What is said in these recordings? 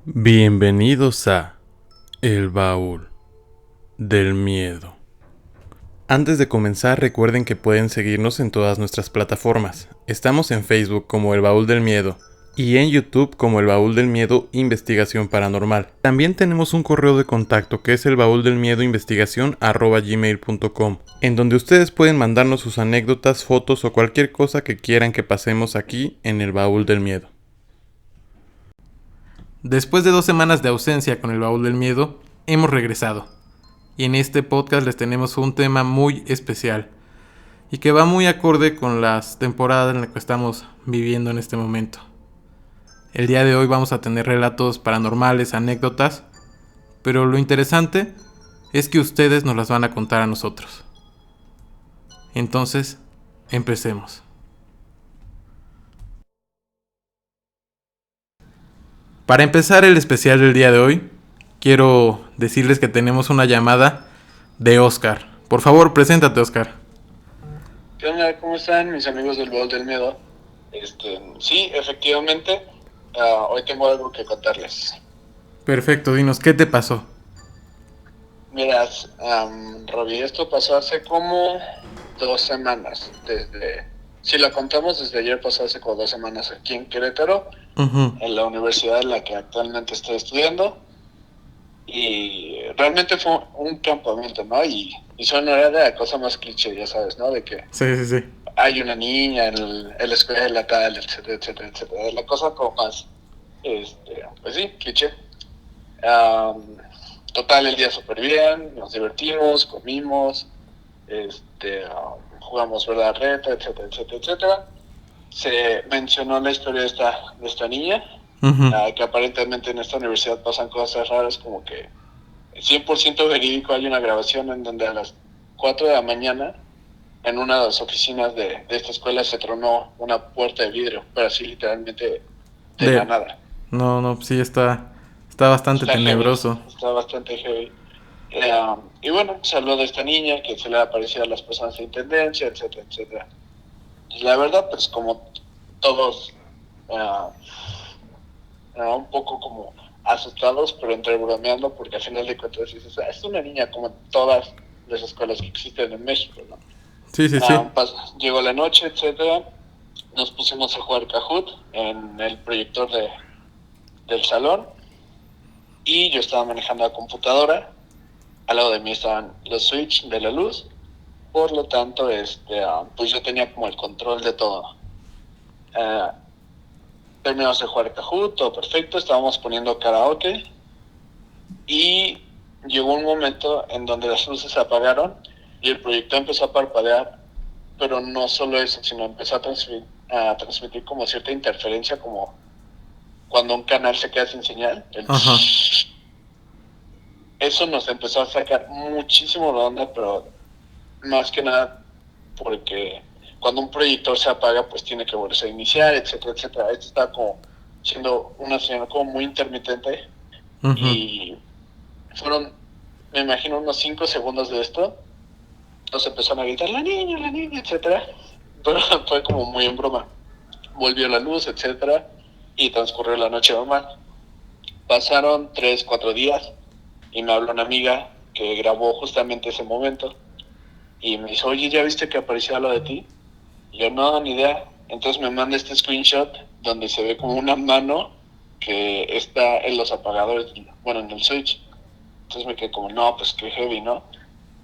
Bienvenidos a El Baúl del Miedo. Antes de comenzar, recuerden que pueden seguirnos en todas nuestras plataformas. Estamos en Facebook como El Baúl del Miedo y en YouTube como El Baúl del Miedo Investigación Paranormal. También tenemos un correo de contacto que es elbauldelmiedoinvestigacion@gmail.com, en donde ustedes pueden mandarnos sus anécdotas, fotos o cualquier cosa que quieran que pasemos aquí en El Baúl del Miedo. Después de 2 semanas de ausencia con El Baúl del Miedo, hemos regresado. Y en este podcast les tenemos un tema muy especial y que va muy acorde con las temporadas en las que estamos viviendo en este momento. El día de hoy vamos a tener relatos paranormales, anécdotas, pero lo interesante es que ustedes nos las van a contar a nosotros. Entonces, empecemos. Para empezar el especial del día de hoy, quiero decirles que tenemos una llamada de Oscar. Por favor, preséntate, Oscar. ¿Qué onda? ¿Cómo están mis amigos del Baúl del Miedo? Sí, efectivamente, hoy tengo algo que contarles. Perfecto, dinos, ¿qué te pasó? Mirad, Robbie, esto pasó hace como 2 semanas. Si lo contamos, desde ayer pasó hace como 2 semanas aquí en Querétaro, en la universidad en la que actualmente estoy estudiando. Y realmente fue un campamento, ¿no? Y suena de la cosa más cliché, ya sabes, ¿no? De que Sí. hay una niña en la escuela, tal, etcétera, etcétera, etcétera. La cosa como más, pues sí, cliché. Total, el día súper bien, nos divertimos, comimos, jugamos verdad reta, etcétera, etcétera, etcétera. Se mencionó la historia de esta niña, que aparentemente en esta universidad pasan cosas raras, como que 100% verídico. Hay una grabación en donde a las 4 de la mañana en una de las oficinas de esta escuela se tronó una puerta de vidrio, pero así literalmente de la nada. No, sí está bastante Está tenebroso. heavy, está bastante heavy. Y bueno, se habló de esta niña que se le aparecía a las personas de intendencia, etcétera, etcétera. Y la verdad, pues como todos, un poco como asustados, pero entre bromeando, porque al final de cuentas dices, es una niña como todas las escuelas que existen en México, ¿no? Sí. Llegó la noche, etcétera. Nos pusimos a jugar Kahoot en el proyector del salón y yo estaba manejando la computadora. Al lado de mí estaban los switch de la luz. Por lo tanto, pues yo tenía como el control de todo. Terminamos de jugar Kahoot, todo perfecto. Estábamos poniendo karaoke y llegó un momento en donde las luces se apagaron y el proyector empezó a parpadear. Pero no solo eso, sino empezó a transmitir como cierta interferencia, como cuando un canal se queda sin señal. Eso nos empezó a sacar muchísimo de onda, pero más que nada porque cuando un proyector se apaga, pues tiene que volverse a iniciar, etcétera, etcétera. Esto está como siendo una señal como muy intermitente. Y fueron, me imagino, unos 5 segundos de esto. Nos empezaron a gritar, la niña, etcétera. Pero fue como muy en broma. Volvió la luz, etcétera, y transcurrió la noche normal. Pasaron 3-4 días y me habló una amiga que grabó justamente ese momento y me dice, oye, ¿ya viste que apareció algo de ti? Y yo, no, ni idea. Entonces me manda este screenshot donde se ve como una mano que está en los apagadores, bueno, en el switch. Entonces me quedé como, no, pues qué heavy, ¿no?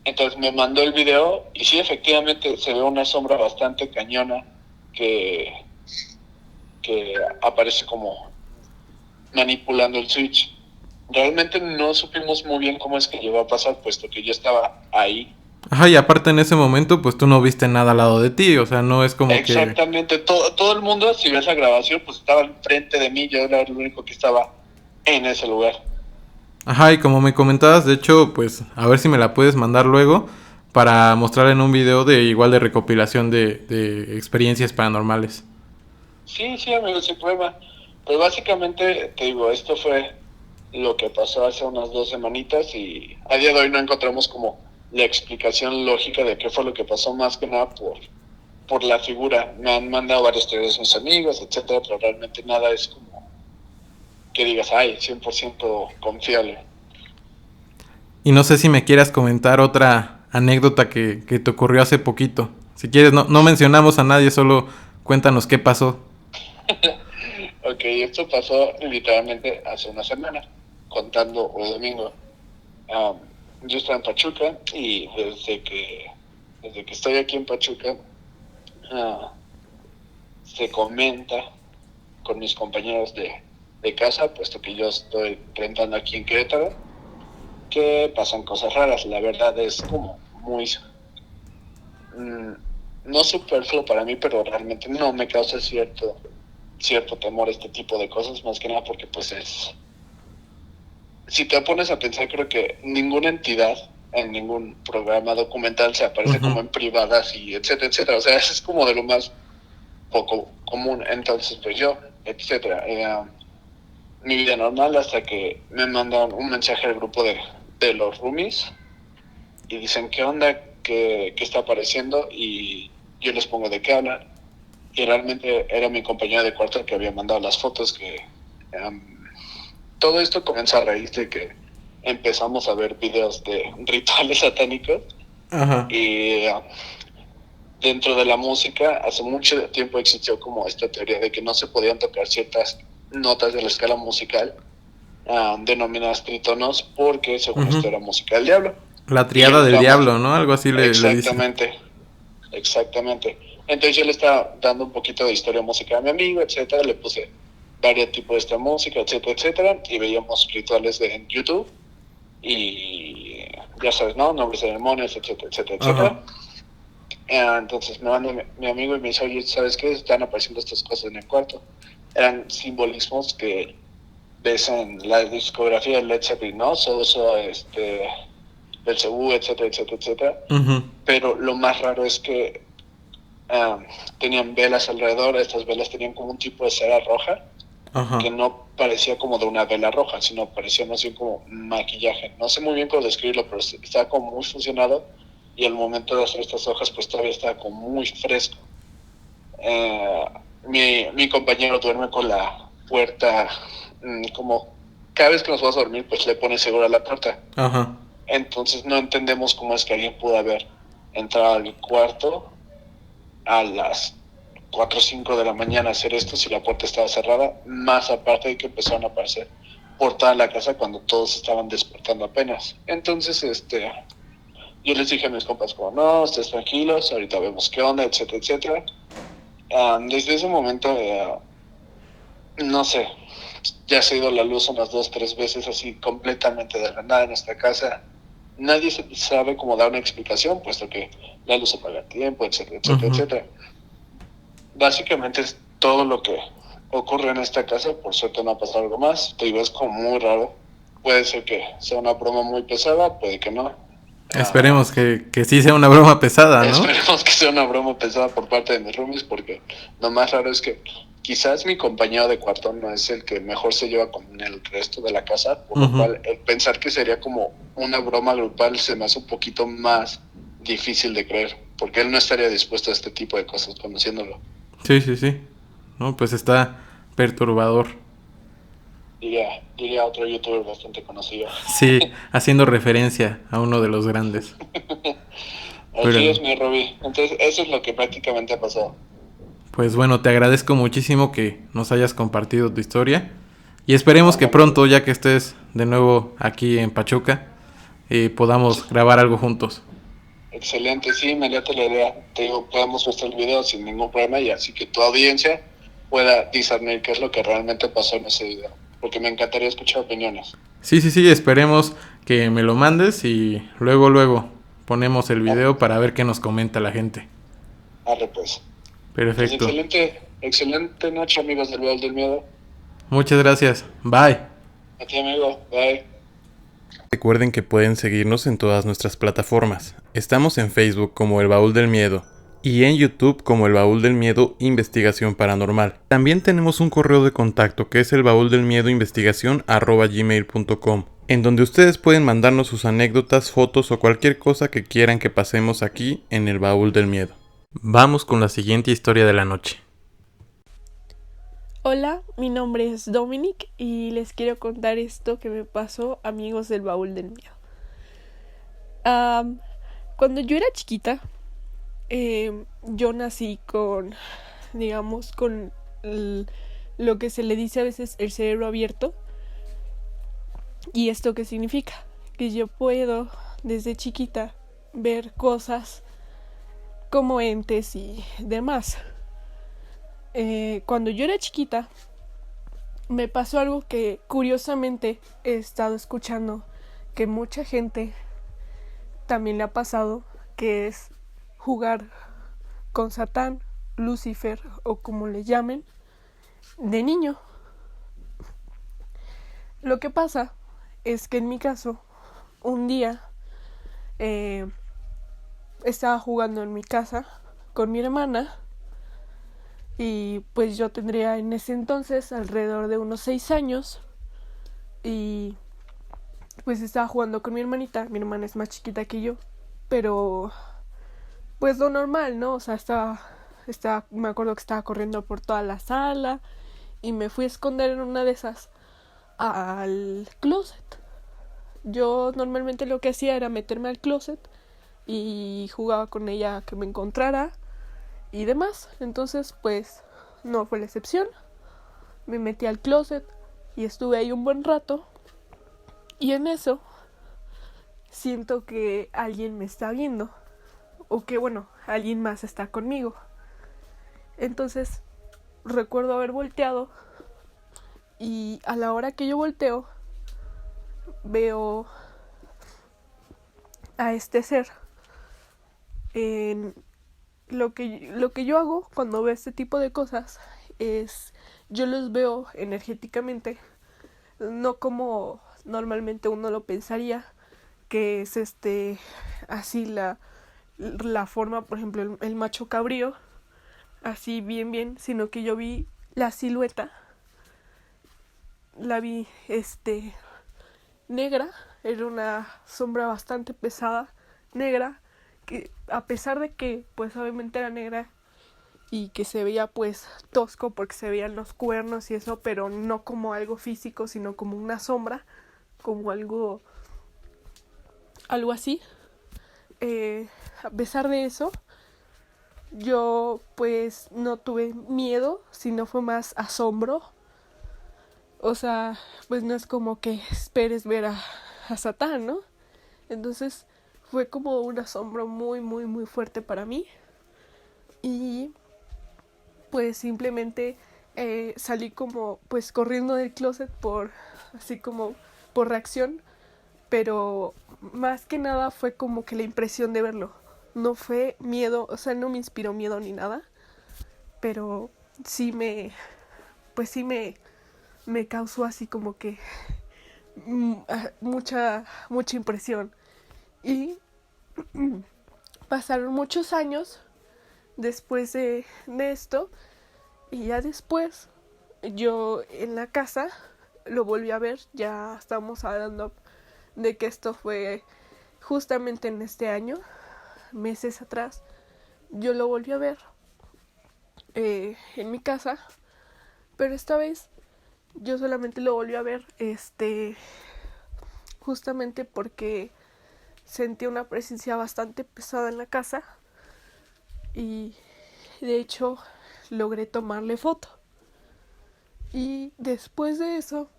Entonces me mandó el video y sí, efectivamente se ve una sombra bastante cañona que aparece como manipulando el switch. Realmente no supimos muy bien cómo es que llegó a pasar, puesto que yo estaba ahí. Ajá, y aparte en ese momento, pues tú no viste nada al lado de ti, o sea, no es como Exactamente, todo el mundo, si ves la grabación, pues estaba enfrente de mí, yo era el único que estaba en ese lugar. Ajá, y como me comentabas, de hecho, pues a ver si me la puedes mandar luego para mostrar en un video de igual de recopilación de experiencias paranormales. Sí, amigo, sin problema. Pues básicamente, te digo, esto fue lo que pasó hace unas 2 semanitas y a día de hoy no encontramos como la explicación lógica de qué fue lo que pasó, más que nada por la figura. Me han mandado varias teorías mis amigos, etcétera, pero realmente nada es como que digas, ay, 100% confiable. Y no sé si me quieras comentar otra anécdota que te ocurrió hace poquito. Si quieres, no mencionamos a nadie, solo cuéntanos qué pasó. Ok, esto pasó literalmente hace una semana, contando un domingo. Um, yo estaba en Pachuca y desde que estoy aquí en Pachuca, se comenta con mis compañeros de casa, puesto que yo estoy rentando aquí en Querétaro, que pasan cosas raras. La verdad es como muy... no superfluo para mí, pero realmente no me causa cierto temor este tipo de cosas, más que nada porque pues si te pones a pensar, creo que ninguna entidad en ningún programa documental se aparece como en privadas y etcétera, etcétera. O sea, eso es como de lo más poco común. Entonces, pues yo, etcétera. Mi vida normal hasta que me mandan un mensaje al grupo de los roomies y dicen, ¿qué onda? ¿Qué está apareciendo? Y yo les pongo de qué hablan. Y realmente era mi compañera de cuarto que había mandado las fotos todo esto comenzó a raíz de que empezamos a ver videos de rituales satánicos. Ajá. Y dentro de la música hace mucho tiempo existió como esta teoría de que no se podían tocar ciertas notas de la escala musical denominadas trítonos porque según esto era música del diablo. La triada del diablo, ¿no? Algo así le dicen. Exactamente. Entonces yo le estaba dando un poquito de historia musical a mi amigo, etcétera. Le puse varios tipos de esta música, etcétera, etcétera. Y veíamos rituales en YouTube. Y ya sabes, ¿no? Nombres de demonios, etcétera, etcétera, etcétera. Entonces me manda mi amigo y me dice, oye, ¿sabes qué? Están apareciendo estas cosas en el cuarto. Eran simbolismos que ves en la discografía de Led Zeppelin, ¿no? Belcebú, etcétera, etcétera, etcétera. Pero lo más raro es que tenían velas alrededor. Estas velas tenían como un tipo de cera roja que no parecía como de una vela roja, sino parecía más bien como maquillaje. No sé muy bien cómo describirlo, pero estaba como muy fusionado y al momento de hacer estas hojas pues todavía estaba como muy fresco. Mi compañero duerme con la puerta como cada vez que nos vas a dormir pues le pone seguro a la puerta. Entonces no entendemos cómo es que alguien pudo haber entrado al cuarto a las 4 o 5 de la mañana a hacer esto si la puerta estaba cerrada, más aparte de que empezaron a aparecer por toda la casa cuando todos estaban despertando apenas. Entonces, yo les dije a mis compas como, no, estés tranquilos, ahorita vemos qué onda, etcétera, etcétera. Desde ese momento, no sé, ya se ha ido la luz unas 2, 3 veces así completamente de la nada en nuestra casa. Nadie sabe cómo dar una explicación, puesto que la luz se apaga a tiempo, etcétera, etcétera, etcétera. Básicamente es todo lo que ocurre en esta casa. Por suerte no ha pasado algo más. Te digo, es como muy raro. Puede ser que sea una broma muy pesada, puede que no. Esperemos que sí sea una broma pesada, ¿no? Esperemos que sea una broma pesada por parte de mis roomies, porque lo más raro es que quizás mi compañero de cuarto no es el que mejor se lleva con el resto de la casa, por lo cual el pensar que sería como una broma grupal se me hace un poquito más difícil de creer, porque él no estaría dispuesto a este tipo de cosas conociéndolo. Sí. No, pues está perturbador. Diría otro youtuber bastante conocido. Sí, haciendo referencia a uno de los grandes. Así es, mi Robbie. Entonces, eso es lo que prácticamente ha pasado. Pues bueno, te agradezco muchísimo que nos hayas compartido tu historia. Y esperemos que pronto, ya que estés de nuevo aquí en Pachuca, podamos grabar algo juntos. Excelente, sí, me late la idea. Te digo, podemos mostrar el video sin ningún problema y así que tu audiencia pueda discernir qué es lo que realmente pasó en ese video. Porque me encantaría escuchar opiniones. Sí, esperemos que me lo mandes y luego ponemos el video para ver qué nos comenta la gente. Arre pues. Perfecto. Pues excelente noche, amigos del Baúl del Miedo. Muchas gracias. Bye. A ti, amigo. Bye. Recuerden que pueden seguirnos en todas nuestras plataformas. Estamos en Facebook como El Baúl del Miedo y en YouTube como El Baúl del Miedo Investigación Paranormal. También tenemos un correo de contacto que es elbauldelmiedoinvestigacion@gmail.com, en donde ustedes pueden mandarnos sus anécdotas, fotos o cualquier cosa que quieran que pasemos aquí en El Baúl del Miedo. Vamos con la siguiente historia de la noche. Hola, mi nombre es Dominic y les quiero contar esto que me pasó, amigos del baúl del miedo. Am, Cuando yo era chiquita, yo nací con, digamos, con lo que se le dice a veces el cerebro abierto. ¿Y esto qué significa? Que yo puedo, desde chiquita, ver cosas como entes y demás. Cuando yo era chiquita, me pasó algo que curiosamente he estado escuchando que mucha gente también le ha pasado, que es jugar con Satán, Lucifer o como le llamen, de niño. Lo que pasa es que en mi caso, un día eh, estaba jugando en mi casa con mi hermana y pues yo tendría en ese entonces alrededor de unos 6 años y pues estaba jugando con mi hermanita. Mi hermana es más chiquita que yo, pero pues lo normal, ¿no? O sea, me acuerdo que estaba corriendo por toda la sala y me fui a esconder en una de esas al closet. Yo normalmente lo que hacía era meterme al closet y jugaba con ella a que me encontrara y demás. Entonces, pues no fue la excepción. Me metí al closet y estuve ahí un buen rato y en eso siento que alguien me está viendo o que bueno, alguien más está conmigo. Entonces recuerdo haber volteado y a la hora que yo volteo veo a este ser. En lo que yo hago cuando veo este tipo de cosas es yo los veo energéticamente, no como normalmente uno lo pensaría, que es así la forma, por ejemplo, el macho cabrío, así bien bien, sino que yo vi la silueta, la vi negra, era una sombra bastante pesada, negra, que a pesar de que pues obviamente era negra y que se veía pues tosco porque se veían los cuernos y eso, pero no como algo físico, sino como una sombra, como algo así. A pesar de eso, yo pues no tuve miedo, sino fue más asombro. O sea, pues no es como que esperes ver a Satán, ¿no? Entonces fue como un asombro muy, muy, muy fuerte para mí. Y pues simplemente salí como pues corriendo del closet así como por reacción, pero más que nada fue como que la impresión de verlo. No fue miedo, o sea, no me inspiró miedo ni nada, pero sí pues sí me causó así como que mucha impresión. Y pasaron muchos años después de esto y ya después yo en la casa lo volví a ver, ya estamos hablando de que esto fue justamente en este año, meses atrás, yo lo volví a ver en mi casa, pero esta vez yo solamente lo volví a ver justamente porque sentí una presencia bastante pesada en la casa y de hecho logré tomarle foto. Y después de eso,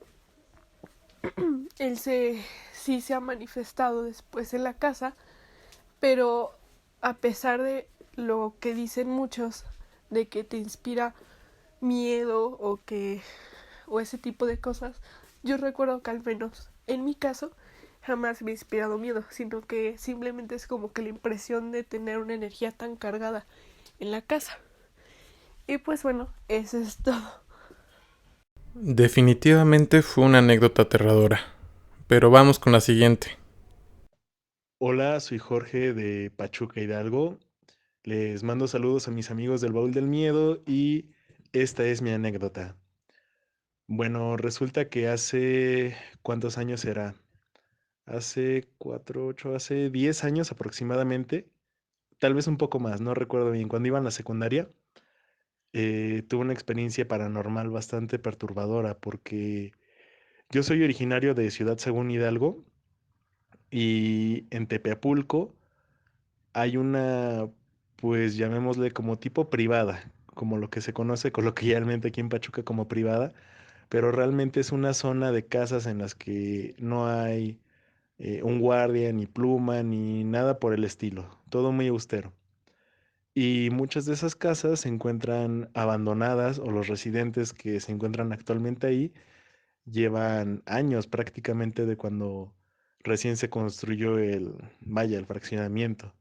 él sí se ha manifestado después en la casa, pero a pesar de lo que dicen muchos, de que te inspira miedo o ese tipo de cosas, yo recuerdo que al menos en mi caso jamás me ha inspirado miedo, sino que simplemente es como que la impresión de tener una energía tan cargada en la casa. Y pues bueno, eso es todo. Definitivamente fue una anécdota aterradora. Pero vamos con la siguiente. Hola, soy Jorge de Pachuca Hidalgo. Les mando saludos a mis amigos del Baúl del Miedo y esta es mi anécdota. Bueno, resulta que hace... ¿Cuántos años era? Hace 4, 8, hace 10 años aproximadamente, tal vez un poco más, no recuerdo bien, cuando iba en la secundaria, tuve una experiencia paranormal bastante perturbadora porque yo soy originario de Ciudad Según Hidalgo y en Tepeapulco hay una, pues llamémosle como tipo privada, como lo que se conoce coloquialmente aquí en Pachuca como privada, pero realmente es una zona de casas en las que no hay un guardia, ni pluma, ni nada por el estilo, todo muy austero. Y muchas de esas casas se encuentran abandonadas o los residentes que se encuentran actualmente ahí llevan años prácticamente de cuando recién se construyó el fraccionamiento.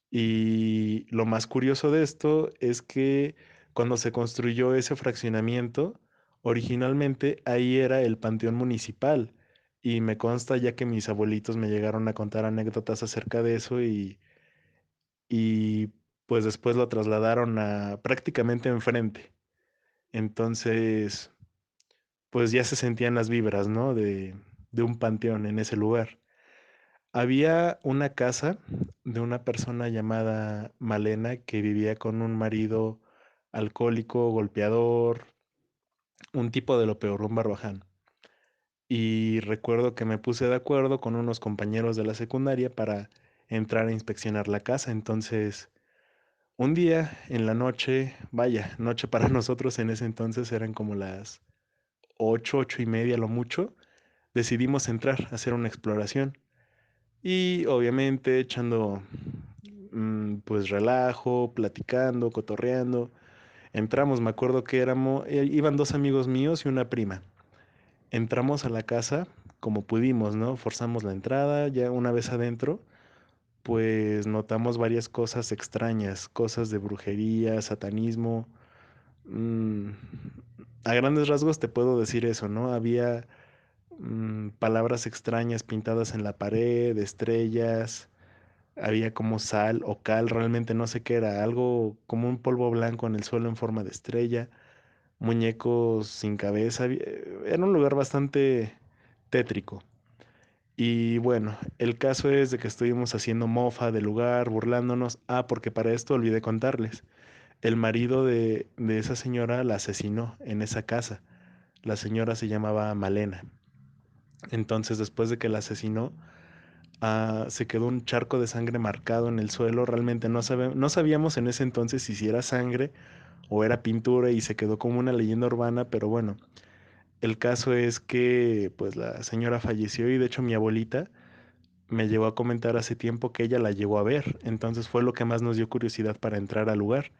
Y lo más curioso de esto es que cuando se construyó ese fraccionamiento, originalmente ahí era el panteón municipal. Y me consta ya que mis abuelitos me llegaron a contar anécdotas acerca de eso y pues después lo trasladaron a prácticamente enfrente. Entonces, pues ya se sentían las vibras, ¿no? De un panteón en ese lugar. Había una casa de una persona llamada Malena que vivía con un marido alcohólico, golpeador, un tipo de lo peor, un barbaján. Y recuerdo que me puse de acuerdo con unos compañeros de la secundaria para entrar a inspeccionar la casa. Entonces, un día en la noche, vaya, noche para nosotros en ese entonces eran como las 8:30 lo mucho, decidimos entrar a hacer una exploración. Y obviamente echando pues relajo, platicando, cotorreando. Entramos, me acuerdo que iban dos amigos míos y una prima. Entramos a la casa como pudimos, ¿no? Forzamos la entrada, ya una vez adentro, pues notamos varias cosas extrañas, cosas de brujería, satanismo. mm, a grandes rasgos te puedo decir eso, ¿no? Había palabras extrañas pintadas en la pared, estrellas. Había como sal o cal, realmente no sé qué era, algo como un polvo blanco en el suelo en forma de estrella, muñecos sin cabeza, era un lugar bastante tétrico. Y bueno, el caso es de que estuvimos haciendo mofa del lugar, burlándonos. Ah, porque para esto olvidé contarles. El marido de esa señora la asesinó en esa casa. La señora se llamaba Malena. Entonces, después de que la asesinó, se quedó un charco de sangre marcado en el suelo. Realmente no sabíamos en ese entonces si era sangre o era pintura y se quedó como una leyenda urbana, pero bueno, el caso es que pues la señora falleció y de hecho mi abuelita me llegó a comentar hace tiempo que ella la llegó a ver. Entonces fue lo que más nos dio curiosidad para entrar al lugar.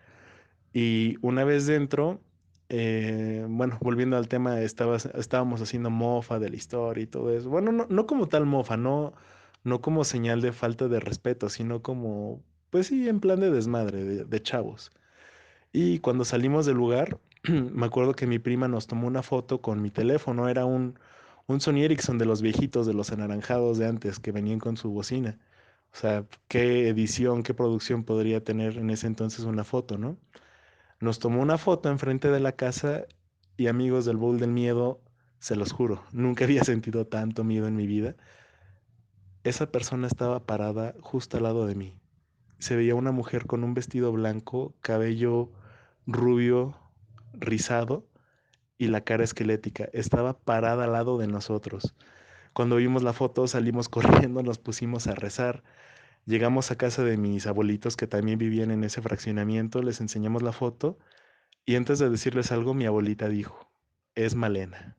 Y una vez dentro, bueno, volviendo al tema, estábamos haciendo mofa de la historia y todo eso. Bueno, no como tal mofa, no como señal de falta de respeto, sino como, pues sí, en plan de desmadre, de chavos. Y cuando salimos del lugar, me acuerdo que mi prima nos tomó una foto con mi teléfono. Era un Sony Ericsson de los viejitos, de los anaranjados de antes, que venían con su bocina. O sea, qué edición, qué producción podría tener en ese entonces una foto, ¿no? Nos tomó una foto enfrente de la casa y amigos del Bowl del Miedo, se los juro, nunca había sentido tanto miedo en mi vida. Esa persona estaba parada justo al lado de mí. Se veía una mujer con un vestido blanco, cabello rubio, rizado y la cara esquelética. Estaba parada al lado de nosotros. Cuando vimos la foto salimos corriendo, nos pusimos a rezar. Llegamos a casa de mis abuelitos que también vivían en ese fraccionamiento, les enseñamos la foto y antes de decirles algo, mi abuelita dijo, es Malena.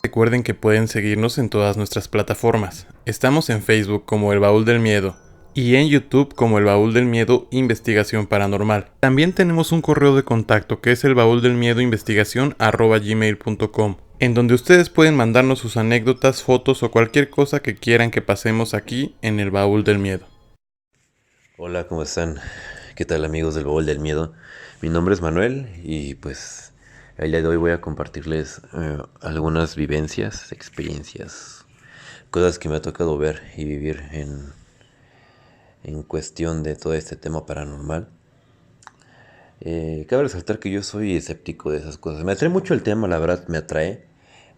Recuerden que pueden seguirnos en todas nuestras plataformas. Estamos en Facebook como El Baúl del Miedo y en YouTube como El Baúl del Miedo Investigación Paranormal. También tenemos un correo de contacto que es elbauldelmiedoinvestigacion@gmail.com, en donde ustedes pueden mandarnos sus anécdotas, fotos o cualquier cosa que quieran que pasemos aquí en El Baúl del Miedo. Hola, ¿cómo están? ¿Qué tal, amigos del Baúl del Miedo? Mi nombre es Manuel y pues el día de hoy voy a compartirles algunas vivencias, experiencias, cosas que me ha tocado ver y vivir en cuestión de todo este tema paranormal. Cabe resaltar que yo soy escéptico de esas cosas. Me atrae mucho el tema, la verdad me atrae.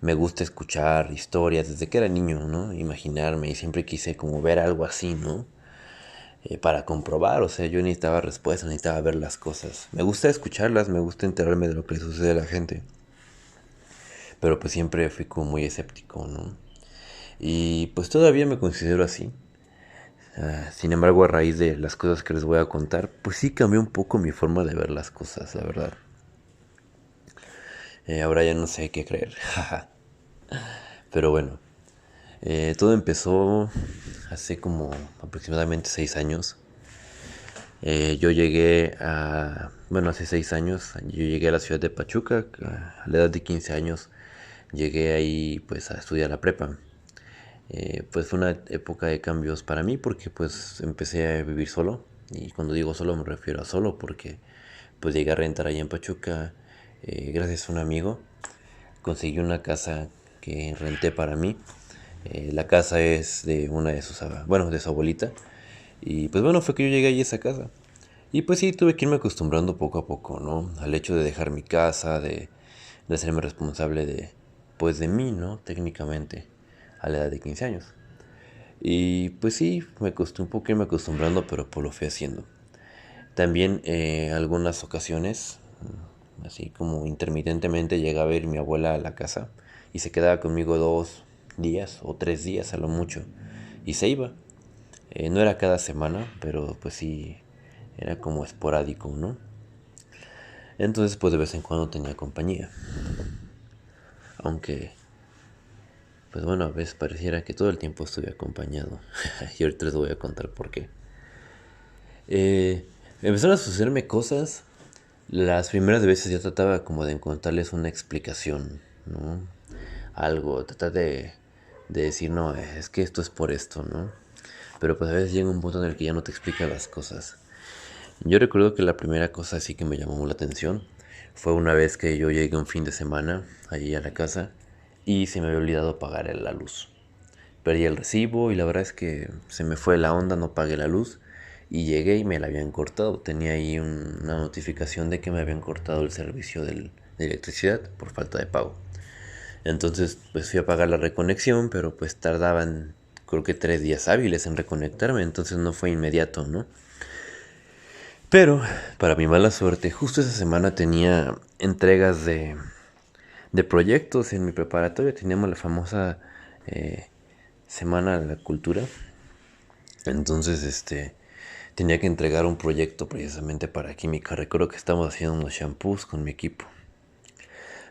Me gusta escuchar historias desde que era niño, ¿no? Imaginarme y siempre quise como ver algo así, ¿no? para comprobar. O sea, yo necesitaba respuestas, necesitaba ver las cosas. Me gusta escucharlas, me gusta enterarme de lo que le sucede a la gente. Pero pues siempre fui como muy escéptico, ¿no? Y pues todavía me considero así. Sin embargo, a raíz de las cosas que les voy a contar, pues sí cambió un poco mi forma de ver las cosas, la verdad. Ahora ya no sé qué creer. Pero bueno, todo empezó hace como aproximadamente 6 años. Yo llegué a, bueno, hace 6 años, yo llegué a la ciudad de Pachuca, a la edad de 15 años, llegué ahí pues a estudiar la prepa. Pues fue una época de cambios para mí porque pues empecé a vivir solo, y cuando digo solo me refiero a solo porque pues llegué a rentar allá en Pachuca, gracias a un amigo, conseguí una casa que renté para mí. La casa es de una de sus, bueno, de su abuelita. Y pues bueno, fue que yo llegué ahí a esa casa. Y pues sí, tuve que irme acostumbrando poco a poco, ¿no? Al hecho de dejar mi casa, de hacerme responsable de, pues de mí, ¿no? Técnicamente, a la edad de 15 años. Y pues sí, me costó un poco irme acostumbrando, pero pues lo fui haciendo. También algunas ocasiones, así como intermitentemente, llegaba a ir mi abuela a la casa y se quedaba conmigo 2 días o 3 días a lo mucho y se iba. No era cada semana, pero pues sí, era como esporádico, ¿no? Entonces pues de vez en cuando tenía compañía. Aunque, pues bueno, a veces pareciera que todo el tiempo estuve acompañado. Y ahorita les voy a contar por qué. Empezaron a sucederme cosas. Las primeras veces ya trataba como de encontrarles una explicación, ¿no? Algo, tratar de decir, no, es que esto es por esto, ¿no? Pero pues a veces llega un punto en el que ya no te explica las cosas. Yo recuerdo que la primera cosa así que me llamó la atención fue una vez que yo llegué un fin de semana allí a la casa y se me había olvidado pagar la luz. Perdí el recibo y la verdad es que se me fue la onda, no pagué la luz y llegué y me la habían cortado. Tenía ahí una notificación de que me habían cortado el servicio de electricidad por falta de pago. Entonces pues fui a pagar la reconexión, pero pues tardaban creo que 3 días hábiles en reconectarme, entonces no fue inmediato, ¿no? Pero para mi mala suerte, justo esa semana tenía entregas de proyectos en mi preparatoria. Teníamos la famosa Semana de la Cultura. Entonces, tenía que entregar un proyecto precisamente para química. Recuerdo que estábamos haciendo unos shampoos con mi equipo.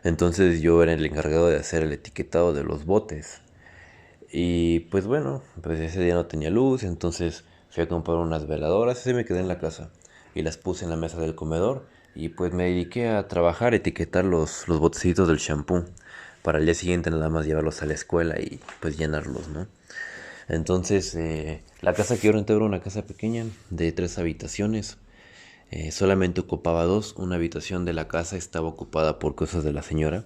Entonces yo era el encargado de hacer el etiquetado de los botes. Y pues bueno, pues ese día no tenía luz, entonces fui a comprar unas veladoras y me quedé en la casa. Y las puse en la mesa del comedor y pues me dediqué a trabajar, etiquetar los botecitos del shampoo para el día siguiente nada más llevarlos a la escuela y pues llenarlos, ¿no? Entonces, la casa que yo renté era una casa pequeña de 3 habitaciones. Solamente ocupaba dos. Una habitación de la casa estaba ocupada por cosas de la señora.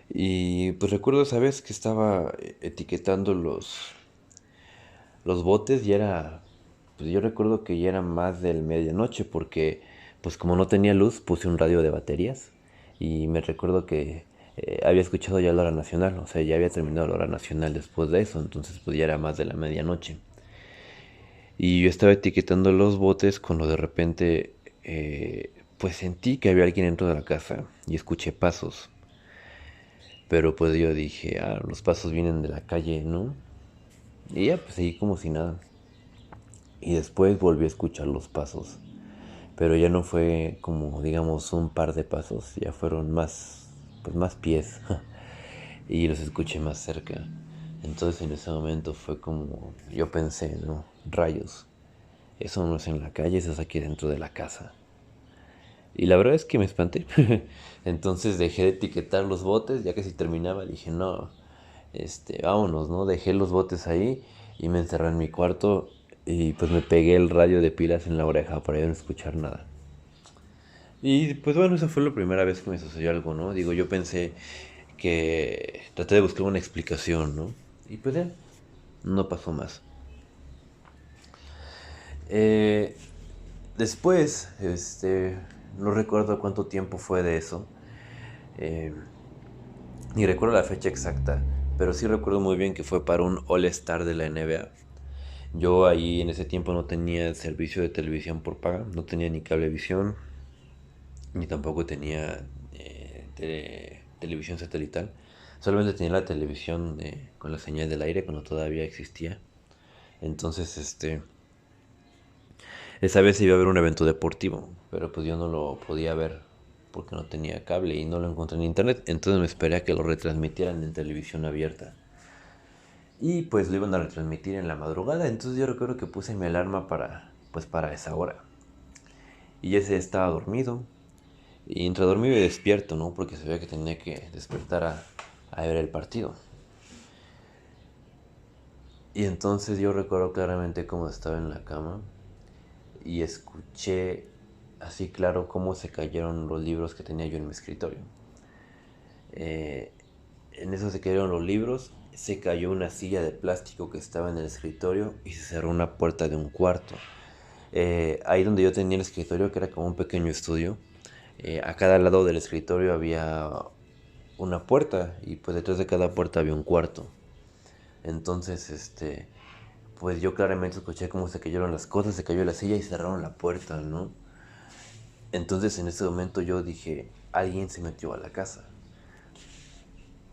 Y pues recuerdo esa vez que estaba etiquetando los botes y era, pues yo recuerdo que ya era más del medianoche porque pues como no tenía luz puse un radio de baterías y me recuerdo que había escuchado ya la hora nacional, o sea, ya había terminado la hora nacional después de eso, entonces pues ya era más de la medianoche. Y yo estaba etiquetando los botes cuando de repente pues sentí que había alguien dentro de la casa y escuché pasos. Pero pues yo dije, los pasos vienen de la calle, ¿no? Y ya pues seguí como si nada. Y después volví a escuchar los pasos. Pero ya no fue como, digamos, un par de pasos, ya fueron más, pues más pies. Y los escuché más cerca. Entonces en ese momento fue como, yo pensé, ¿no? Rayos, eso no es en la calle, eso es aquí dentro de la casa. Y la verdad es que me espanté. Entonces dejé de etiquetar los botes, ya que si terminaba dije, no, vámonos, ¿no? Dejé los botes ahí y me encerré en mi cuarto y pues me pegué el radio de pilas en la oreja para ya no escuchar nada. Y pues bueno, esa fue la primera vez que me sucedió algo, ¿no? Digo, yo pensé que traté de buscar una explicación, ¿no? Y pues ya, no pasó más. Eh, Después, no recuerdo cuánto tiempo fue de eso, eh, ni recuerdo la fecha exacta, pero sí recuerdo muy bien que fue para un All-Star de la NBA. Yo ahí en ese tiempo no tenía servicio de televisión por paga, no tenía ni cablevisión, ni tampoco tenía televisión satelital. Solamente tenía la televisión con la señal del aire cuando todavía existía. Entonces, esa vez iba a haber un evento deportivo, pero pues yo no lo podía ver porque no tenía cable y no lo encontré en internet. Entonces me esperé a que lo retransmitieran en televisión abierta. Y pues lo iban a retransmitir en la madrugada. Entonces yo recuerdo que puse mi alarma para esa hora. Y ese estaba dormido. Y entre dormido y despierto, ¿no? Porque sabía que tenía que despertar a ver el partido. Y entonces yo recuerdo claramente cómo estaba en la cama y escuché así claro cómo se cayeron los libros que tenía yo en mi escritorio. En eso se cayeron los libros, se cayó una silla de plástico que estaba en el escritorio y se cerró una puerta de un cuarto. Ahí donde yo tenía el escritorio, que era como un pequeño estudio, a cada lado del escritorio había una puerta y pues detrás de cada puerta había un cuarto. Entonces, pues yo claramente escuché cómo se cayeron las cosas, se cayó la silla y cerraron la puerta, ¿no? Entonces en ese momento yo dije, alguien se metió a la casa.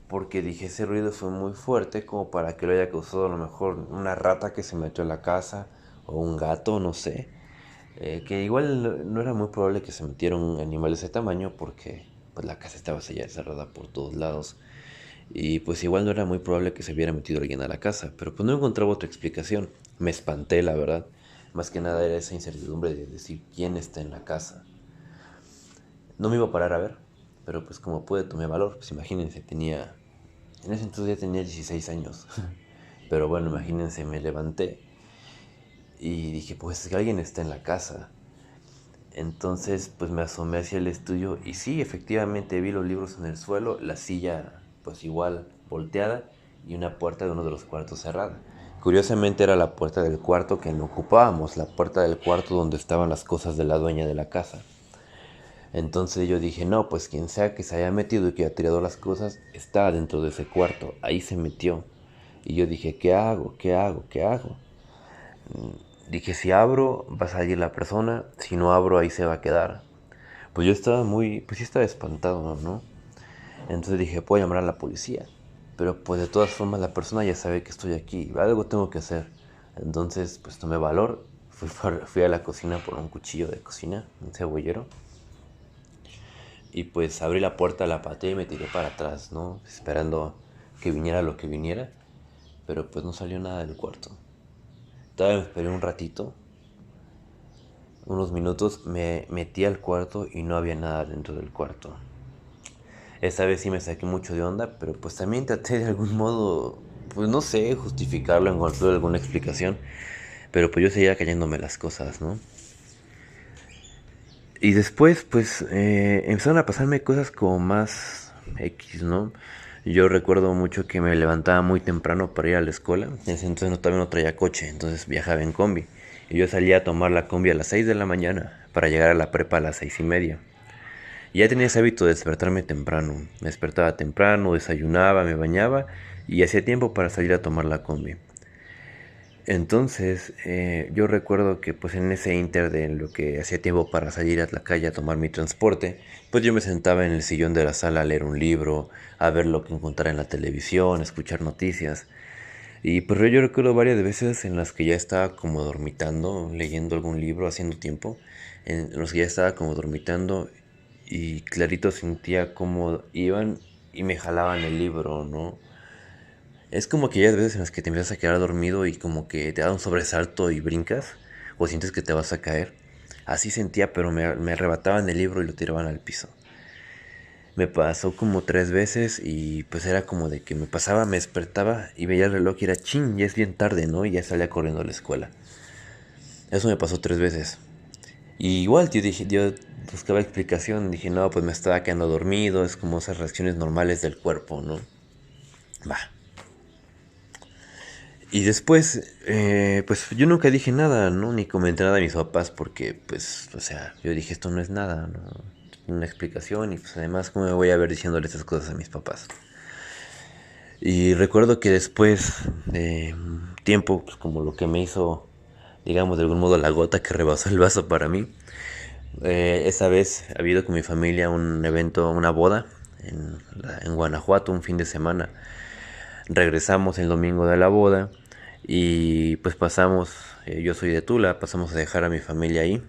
Porque dije, ese ruido fue muy fuerte como para que lo haya causado a lo mejor una rata que se metió a la casa o un gato, no sé. Que igual no era muy probable que se metiera un animal de ese tamaño porque pues la casa estaba sellada, cerrada por todos lados. Y pues igual no era muy probable que se hubiera metido alguien a la casa, pero pues no encontraba otra explicación. Me espanté, la verdad. Más que nada era esa incertidumbre de decir quién está en la casa. No me iba a parar a ver, pero pues como pude tomé valor. Pues imagínense, en ese entonces ya tenía 16 años. Pero bueno, imagínense, me levanté y dije, pues que alguien está en la casa. Entonces pues me asomé hacia el estudio y sí, efectivamente vi los libros en el suelo, la silla pues igual volteada y una puerta de uno de los cuartos cerrada. Curiosamente era la puerta del cuarto que no ocupábamos, la puerta del cuarto donde estaban las cosas de la dueña de la casa. Entonces yo dije, no, pues quien sea que se haya metido y que haya tirado las cosas está dentro de ese cuarto, ahí se metió. Y yo dije, ¿qué hago? ¿Qué hago? ¿Qué hago? Dije, si abro va a salir la persona, si no abro ahí se va a quedar. Pues yo estaba pues sí estaba espantado, ¿no? Entonces dije, puedo llamar a la policía. Pero pues de todas formas la persona ya sabe que estoy aquí, algo tengo que hacer. Entonces pues tomé valor, fui a la cocina por un cuchillo de cocina, un cebollero. Y pues abrí la puerta, la pateé y me tiré para atrás, ¿no? Esperando que viniera lo que viniera. Pero pues no salió nada del cuarto. Todavía me esperé un ratito, unos minutos, me metí al cuarto y no había nada dentro del cuarto. Esta vez sí me saqué mucho de onda, pero pues también traté de algún modo, pues no sé, justificarlo, encontrar alguna explicación. Pero pues yo seguía cayéndome las cosas, ¿no? Y después pues empezaron a pasarme cosas como más X, ¿no? Yo recuerdo mucho que me levantaba muy temprano para ir a la escuela. En ese entonces todavía no traía coche, entonces viajaba en combi. Y yo salía a tomar la combi a las 6 de la mañana para llegar a la prepa a las 6:30. Y ya tenía ese hábito de despertarme temprano. Me despertaba temprano, desayunaba, me bañaba y hacía tiempo para salir a tomar la combi. Entonces, yo recuerdo que pues en ese inter de lo que hacía tiempo para salir a la calle a tomar mi transporte, pues yo me sentaba en el sillón de la sala a leer un libro, a ver lo que encontrara en la televisión, a escuchar noticias. Y pues yo recuerdo varias veces en las que ya estaba como dormitando, leyendo algún libro, haciendo tiempo, en los que ya estaba como dormitando y clarito sentía como iban y me jalaban el libro, ¿no? Es como que hay veces en las que te empiezas a quedar dormido y como que te da un sobresalto y brincas o sientes que te vas a caer. Así sentía, pero me arrebataban el libro y lo tiraban al piso. Me pasó como 3 veces y pues era como de que me pasaba, me despertaba y veía el reloj y era chin, ya es bien tarde, ¿no? Y ya salía corriendo a la escuela. Eso me pasó 3 veces. Y igual yo buscaba explicación, dije, no, pues me estaba quedando dormido, es como esas reacciones normales del cuerpo, ¿no? Va. Y después, pues yo nunca dije nada, ¿no? Ni comenté nada a mis papás porque, pues, o sea, yo dije, esto no es nada, ¿no? Una explicación y pues además, ¿cómo me voy a ver diciéndole estas cosas a mis papás? Y recuerdo que después de tiempo, pues como lo que me hizo, digamos, de algún modo la gota que rebasó el vaso para mí. Esa vez ha habido con mi familia un evento, una boda en Guanajuato, un fin de semana. Regresamos el domingo de la boda y pues pasamos, yo soy de Tula, pasamos a dejar a mi familia ahí.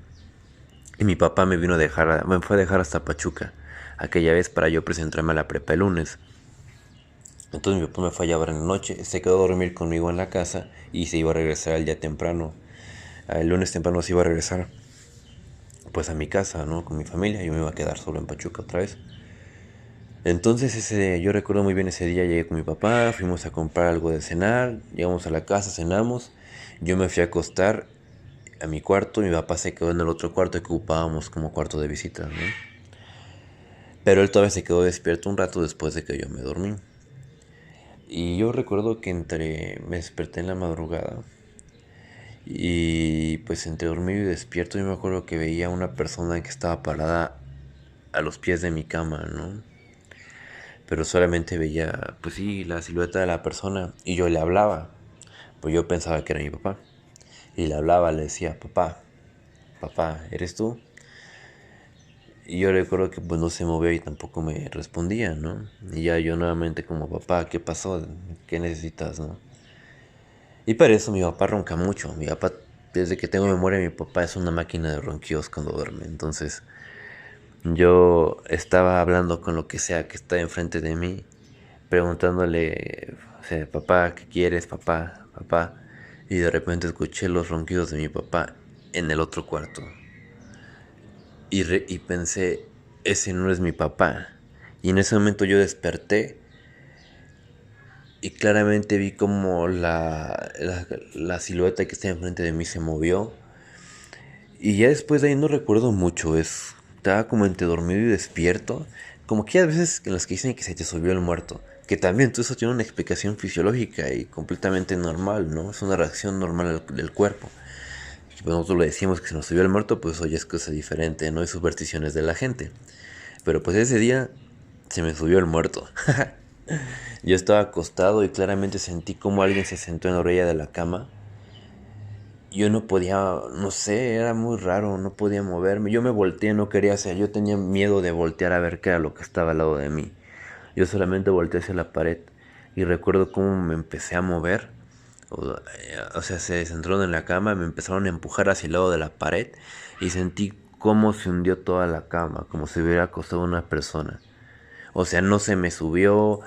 Y mi papá me vino a dejar, me fue a dejar hasta Pachuca, aquella vez para yo presentarme a la prepa el lunes. Entonces mi papá me fue a llevar en la noche, se quedó a dormir conmigo en la casa y se iba a regresar el día temprano. El lunes temprano se iba a regresar pues a mi casa, ¿no? Con mi familia, yo me iba a quedar solo en Pachuca otra vez. Entonces yo recuerdo muy bien ese día, llegué con mi papá, fuimos a comprar algo de cenar, llegamos a la casa, cenamos, yo me fui a acostar a mi cuarto, mi papá se quedó en el otro cuarto que ocupábamos como cuarto de visita, ¿no? Pero él todavía se quedó despierto un rato después de que yo me dormí. Y yo recuerdo que me desperté en la madrugada y pues entre dormido y despierto yo me acuerdo que veía a una persona que estaba parada a los pies de mi cama, ¿no? Pero solamente veía, pues sí, la silueta de la persona y yo le hablaba, pues yo pensaba que era mi papá. Y le hablaba, le decía, papá, papá, ¿eres tú? Y yo recuerdo que pues no se movía y tampoco me respondía, ¿no? Y ya yo nuevamente como, papá, ¿qué pasó? ¿Qué necesitas, no? Y para eso mi papá ronca mucho. Mi papá, desde que tengo memoria, mi papá es una máquina de ronquidos cuando duerme. Entonces yo estaba hablando con lo que sea que está enfrente de mí, preguntándole, o sea, papá, ¿qué quieres, papá, papá? Y de repente escuché los ronquidos de mi papá en el otro cuarto. Y pensé, ese no es mi papá. Y en ese momento yo desperté y claramente vi como la silueta que estaba enfrente de mí se movió. Y ya después de ahí no recuerdo mucho, estaba como entre dormido y despierto. Como que hay veces en las que dicen que se te subió el muerto. Que también todo eso tiene una explicación fisiológica y completamente normal, ¿no? Es una reacción normal del cuerpo. Y pues nosotros le decimos que se nos subió el muerto, pues hoy es cosa diferente, no hay supersticiones de la gente. Pero pues ese día se me subió el muerto. Yo estaba acostado y claramente sentí como alguien se sentó en la orilla de la cama. Yo no podía, no sé, era muy raro, no podía moverme. Yo me volteé, no quería hacer, yo tenía miedo de voltear a ver qué era lo que estaba al lado de mí. Yo solamente volteé hacia la pared y recuerdo cómo me empecé a mover. O sea, se centraron en la cama, me empezaron a empujar hacia el lado de la pared y sentí cómo se hundió toda la cama, como si hubiera acostado una persona. O sea, no se me subió, o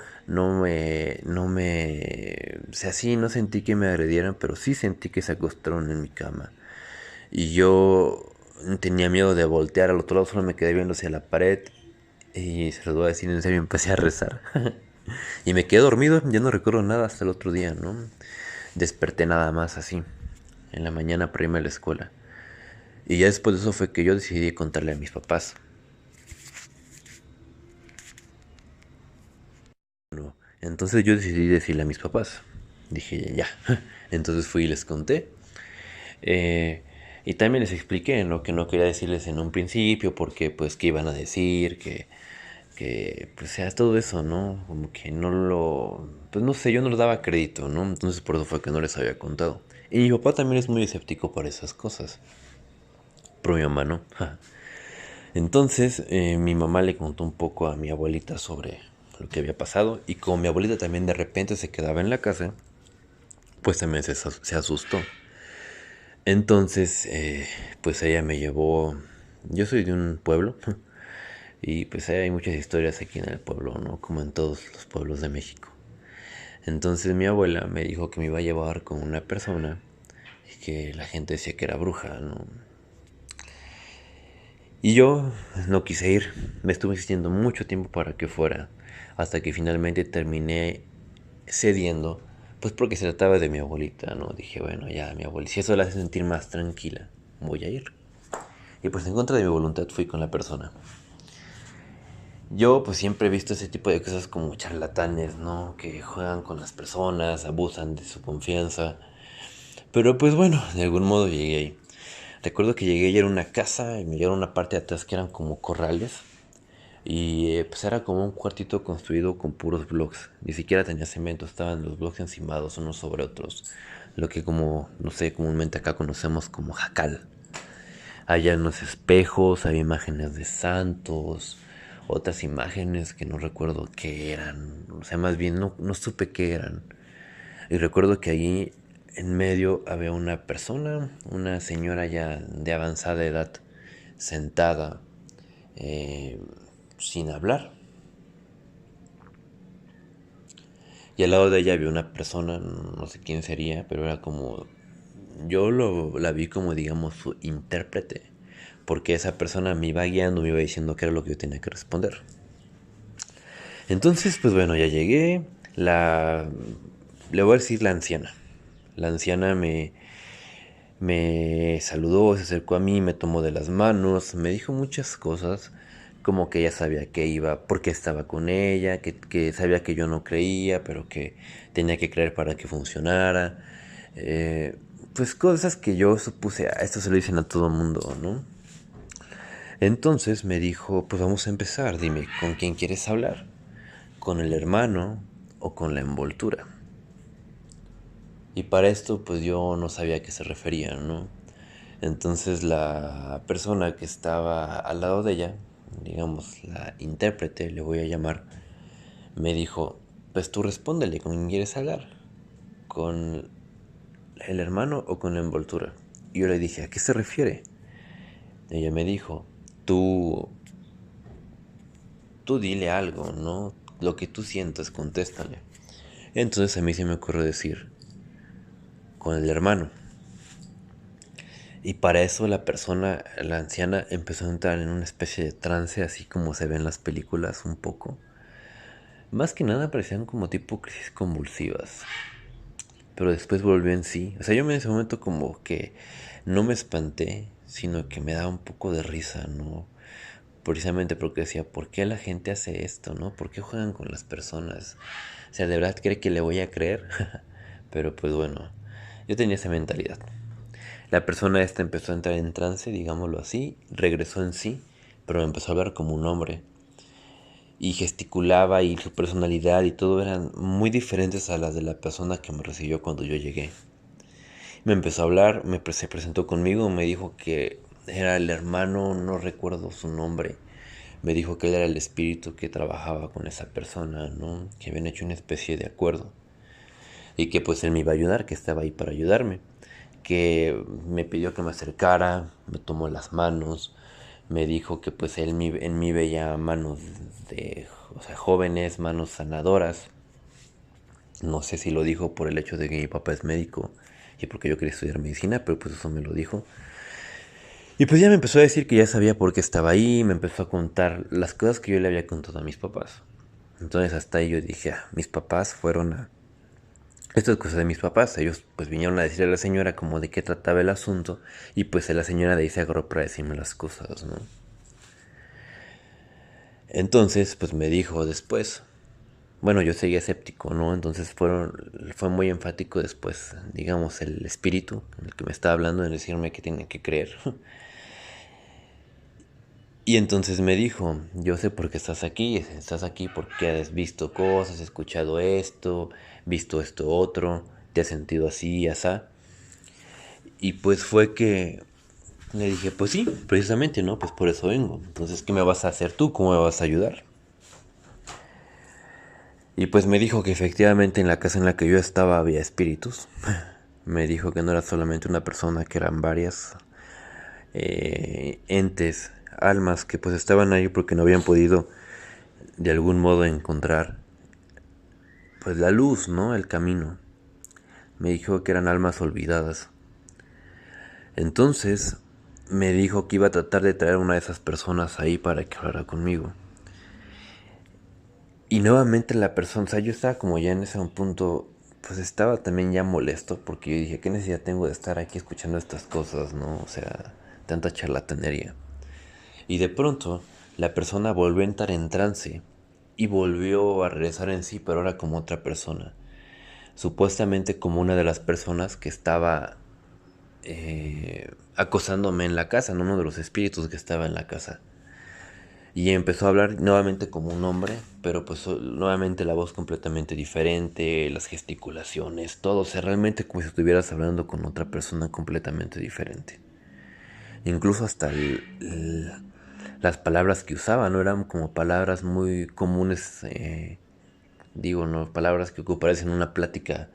sea, sí, no sentí que me agredieran, pero sí sentí que se acostaron en mi cama. Y yo tenía miedo de voltear al otro lado, solo me quedé viendo hacia la pared y se los voy a decir en serio, empecé a rezar. Y me quedé dormido, ya no recuerdo nada hasta el otro día, ¿no? Desperté nada más así, en la mañana para irme a la escuela. Y ya después de eso fue que yo decidí contarle a mis papás. No. Entonces yo decidí decirle a mis papás. Dije, ya. Entonces fui y les conté. Y también les expliqué lo que no quería decirles en un principio, porque pues qué iban a decir, que pues sea todo eso, ¿no? Como que pues no sé, yo no les daba crédito, ¿no? Entonces por eso fue que no les había contado. Y mi papá también es muy escéptico para esas cosas. Pero mi mamá no. Entonces mi mamá le contó un poco a mi abuelita sobre lo que había pasado. Y como mi abuelita también de repente se quedaba en la casa, pues también se asustó. Entonces, pues ella me llevó. Yo soy de un pueblo. Y pues hay muchas historias aquí en el pueblo, ¿no? Como en todos los pueblos de México. Entonces mi abuela me dijo que me iba a llevar con una persona y que la gente decía que era bruja, ¿no? Y yo no quise ir. Me estuve insistiendo mucho tiempo para que fuera. Hasta que finalmente terminé cediendo. Pues porque se trataba de mi abuelita, ¿no? Dije, bueno, ya mi abuelita, si eso la hace sentir más tranquila, voy a ir. Y pues en contra de mi voluntad fui con la persona. Yo pues siempre he visto ese tipo de cosas como charlatanes, ¿no? Que juegan con las personas, abusan de su confianza. Pero pues bueno, de algún modo llegué ahí. Recuerdo que llegué y era una casa y me llegaron una parte de atrás que eran como corrales. Y pues era como un cuartito construido con puros blocks. Ni siquiera tenía cemento, estaban los blocks encimados unos sobre otros. Lo que como, no sé, comúnmente acá conocemos como jacal. Había unos espejos, había imágenes de santos, otras imágenes que no recuerdo qué eran. O sea, más bien no supe qué eran. Y recuerdo que allí en medio había una persona, una señora ya de avanzada edad, sentada, eh, sin hablar. Y al lado de ella había una persona, no sé quién sería, pero era como... la vi como, digamos, su intérprete. Porque esa persona me iba guiando, me iba diciendo qué era lo que yo tenía que responder. Entonces, pues bueno, ya llegué. Le voy a decir la anciana. La anciana me saludó, se acercó a mí, me tomó de las manos, me dijo muchas cosas, como que ella sabía que iba, porque estaba con ella, que sabía que yo no creía, pero que tenía que creer para que funcionara. Eh, pues cosas que yo supuse, esto se lo dicen a todo el mundo, ¿no? Entonces me dijo, pues vamos a empezar, dime, ¿con quién quieres hablar? ¿Con el hermano o con la envoltura? Y para esto pues yo no sabía a qué se refería, ¿no? Entonces la persona que estaba al lado de ella, digamos la intérprete, le voy a llamar, me dijo, pues tú respóndele, ¿con quién quieres hablar? ¿Con el hermano o con la envoltura? Y yo le dije, ¿a qué se refiere? Ella me dijo, tú, tú dile algo, ¿no? Lo que tú sientas, contéstale. Entonces a mí se me ocurrió decir, con el hermano. Y para eso la persona, la anciana, empezó a entrar en una especie de trance, así como se ve en las películas un poco. Más que nada parecían como tipo crisis convulsivas. Pero después volvió en sí. O sea, yo en ese momento como que no me espanté, sino que me daba un poco de risa, ¿no? Precisamente porque decía, ¿por qué la gente hace esto, no? ¿Por qué juegan con las personas? O sea, ¿de verdad cree que le voy a creer? Pero pues bueno, yo tenía esa mentalidad. La persona esta empezó a entrar en trance, digámoslo así, regresó en sí, pero me empezó a hablar como un hombre. Y gesticulaba y su personalidad y todo eran muy diferentes a las de la persona que me recibió cuando yo llegué. Me empezó a hablar, se presentó conmigo, me dijo que era el hermano, no recuerdo su nombre. Me dijo que él era el espíritu que trabajaba con esa persona, ¿no? Que habían hecho una especie de acuerdo. Y que pues él me iba a ayudar, que estaba ahí para ayudarme. Que me pidió que me acercara, me tomó las manos, me dijo que pues él en mí veía manos de, o sea, jóvenes, manos sanadoras. No sé si lo dijo por el hecho de que mi papá es médico y porque yo quería estudiar medicina, pero pues eso me lo dijo. Y pues ya me empezó a decir que ya sabía por qué estaba ahí, me empezó a contar las cosas que yo le había contado a mis papás. Entonces hasta ahí yo dije, mis papás fueron a... Esto es cosa de mis papás, ellos pues vinieron a decirle a la señora como de qué trataba el asunto y pues la señora de ahí se agarró para decirme las cosas, ¿no? Entonces pues me dijo después, bueno yo seguía escéptico, ¿no? Entonces fue muy enfático después, digamos el espíritu, el que me estaba hablando en decirme que tenía que creer. Y entonces me dijo, yo sé por qué estás aquí porque has visto cosas, escuchado esto, visto esto otro, te has sentido así, asá. Y pues fue que le dije, pues sí, precisamente, ¿no? Pues por eso vengo. Entonces, ¿qué me vas a hacer tú? ¿Cómo me vas a ayudar? Y pues me dijo que efectivamente en la casa en la que yo estaba había espíritus. Me dijo que no era solamente una persona, que eran varias entes, almas que pues estaban ahí porque no habían podido de algún modo encontrar pues la luz, ¿no? El camino. Me dijo que eran almas olvidadas. Entonces me dijo que iba a tratar de traer a una de esas personas ahí para que hablara conmigo. Y nuevamente la persona, o sea, yo estaba como ya en ese punto, pues estaba también ya molesto porque yo dije, ¿qué necesidad tengo de estar aquí escuchando estas cosas, no? O sea, tanta charlatanería. Y de pronto la persona volvió a entrar en trance y volvió a regresar en sí, pero ahora como otra persona. Supuestamente como una de las personas que estaba acosándome en la casa, ¿no? Uno de los espíritus que estaba en la casa. Y empezó a hablar nuevamente como un hombre, pero pues nuevamente la voz completamente diferente, las gesticulaciones, todo, o sea, realmente como si estuvieras hablando con otra persona completamente diferente. Incluso hasta las palabras que usaba, ¿no? Eran como palabras muy comunes, digo, ¿no? Palabras que ocuparías en una plática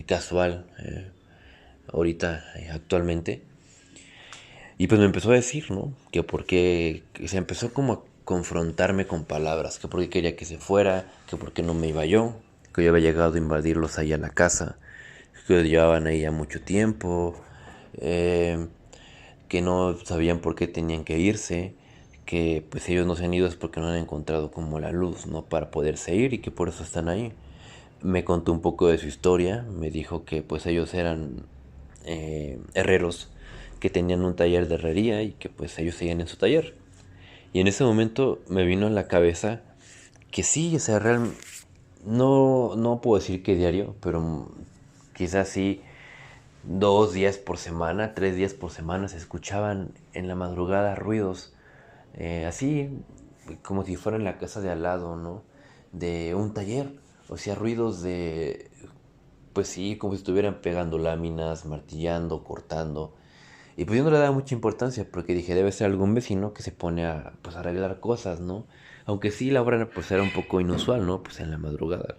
casual, ahorita, actualmente. Y pues me empezó a decir, ¿no? Que porque se empezó como a confrontarme con palabras, que porque quería que se fuera, que porque no me iba yo, que yo había llegado a invadirlos ahí a la casa, que llevaban ahí ya mucho tiempo, eh, que no sabían por qué tenían que irse, que pues ellos no se han ido es porque no han encontrado como la luz, ¿no? Para poderse ir y que por eso están ahí. Me contó un poco de su historia, me dijo que pues ellos eran herreros que tenían un taller de herrería y que pues ellos seguían en su taller. Y en ese momento me vino a la cabeza que sí, o sea, no puedo decir que diario, pero quizás sí 2 días por semana, 3 días por semana se escuchaban en la madrugada ruidos así como si fuera en la casa de al lado, ¿no? De un taller, o sea, ruidos de, pues sí, como si estuvieran pegando láminas, martillando, cortando. Y pues yo no le daba mucha importancia porque dije, debe ser algún vecino que se pone a, pues, arreglar cosas, ¿no? Aunque sí, la hora pues era un poco inusual, ¿no? Pues en la madrugada.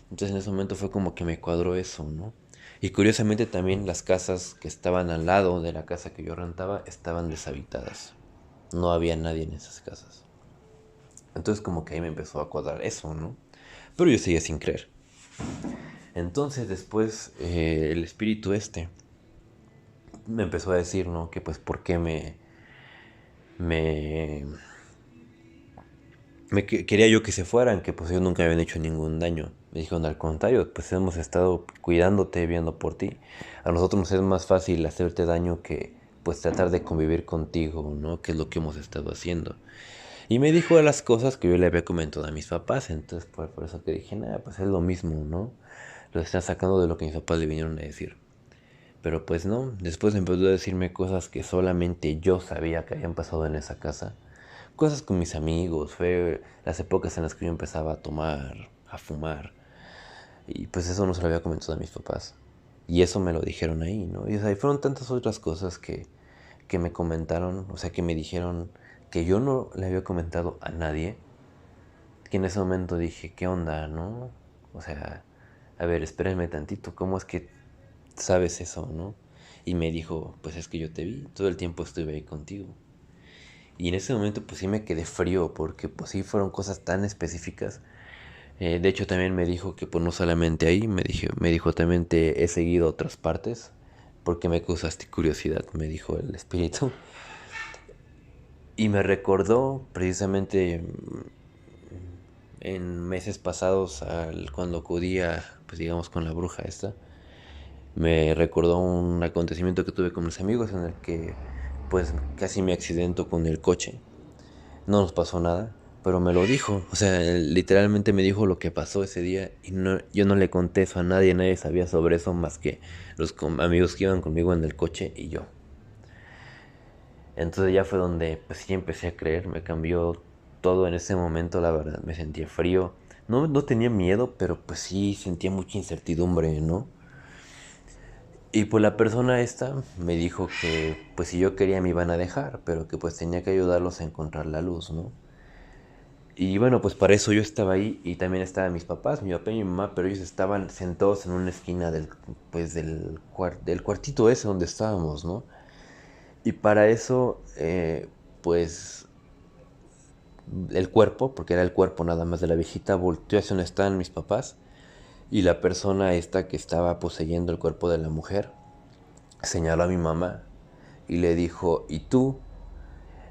Entonces en ese momento fue como que me cuadró eso, ¿no? Y curiosamente también las casas que estaban al lado de la casa que yo rentaba estaban deshabitadas. No había nadie en esas casas. Entonces como que ahí me empezó a cuadrar eso, ¿no? Pero yo seguía sin creer. Entonces después el espíritu me empezó a decir, ¿no? Que pues por qué me, quería yo que se fueran, que pues ellos nunca habían hecho ningún daño. Me dijeron, al contrario, pues hemos estado cuidándote, viendo por ti. A nosotros nos es más fácil hacerte daño que pues tratar de convivir contigo, ¿no? Que es lo que hemos estado haciendo. Y me dijo de las cosas que yo le había comentado a mis papás, entonces por eso que dije, nada, pues es lo mismo, ¿no? Lo están sacando de lo que mis papás le vinieron a decir. Pero pues no, después empezó a decirme cosas que solamente yo sabía que habían pasado en esa casa. Cosas con mis amigos, fue las épocas en las que yo empezaba a tomar, a fumar. Y pues eso no se lo había comentado a mis papás. Y eso me lo dijeron ahí, ¿no? Y, o sea, y fueron tantas otras cosas que me comentaron, o sea, que me dijeron que yo no le había comentado a nadie, que en ese momento dije, ¿qué onda, no? O sea, a ver, espérenme tantito, ¿cómo es que sabes eso, no? Y me dijo, pues es que yo te vi, todo el tiempo estuve ahí contigo. Y en ese momento pues sí me quedé frío, porque pues sí fueron cosas tan específicas. De hecho también me dijo que pues no solamente ahí, me dijo también te he seguido a otras partes, porque me causaste curiosidad, me dijo el espíritu. Y me recordó precisamente en meses pasados cuando acudía, pues digamos, con la bruja esta. Me recordó un acontecimiento que tuve con mis amigos en el que pues casi me accidento con el coche. No nos pasó nada, pero me lo dijo. O sea, él literalmente me dijo lo que pasó ese día y no, yo no le conté eso a nadie, nadie sabía sobre eso más que los amigos que iban conmigo en el coche y yo. Entonces ya fue donde pues sí empecé a creer, me cambió todo en ese momento, la verdad, me sentía frío. No tenía miedo, pero pues sí sentía mucha incertidumbre, ¿no? Y pues la persona esta me dijo que pues si yo quería me iban a dejar, pero que pues tenía que ayudarlos a encontrar la luz, ¿no? Y bueno, pues para eso yo estaba ahí y también estaban mis papás, mi papá y mi mamá, pero ellos estaban sentados en una esquina pues del cuartito ese donde estábamos, ¿no? Y para eso, pues el cuerpo, porque era el cuerpo nada más de la viejita, volteó hacia donde estaban mis papás y la persona esta que estaba poseyendo el cuerpo de la mujer señaló a mi mamá y le dijo, ¿y tú?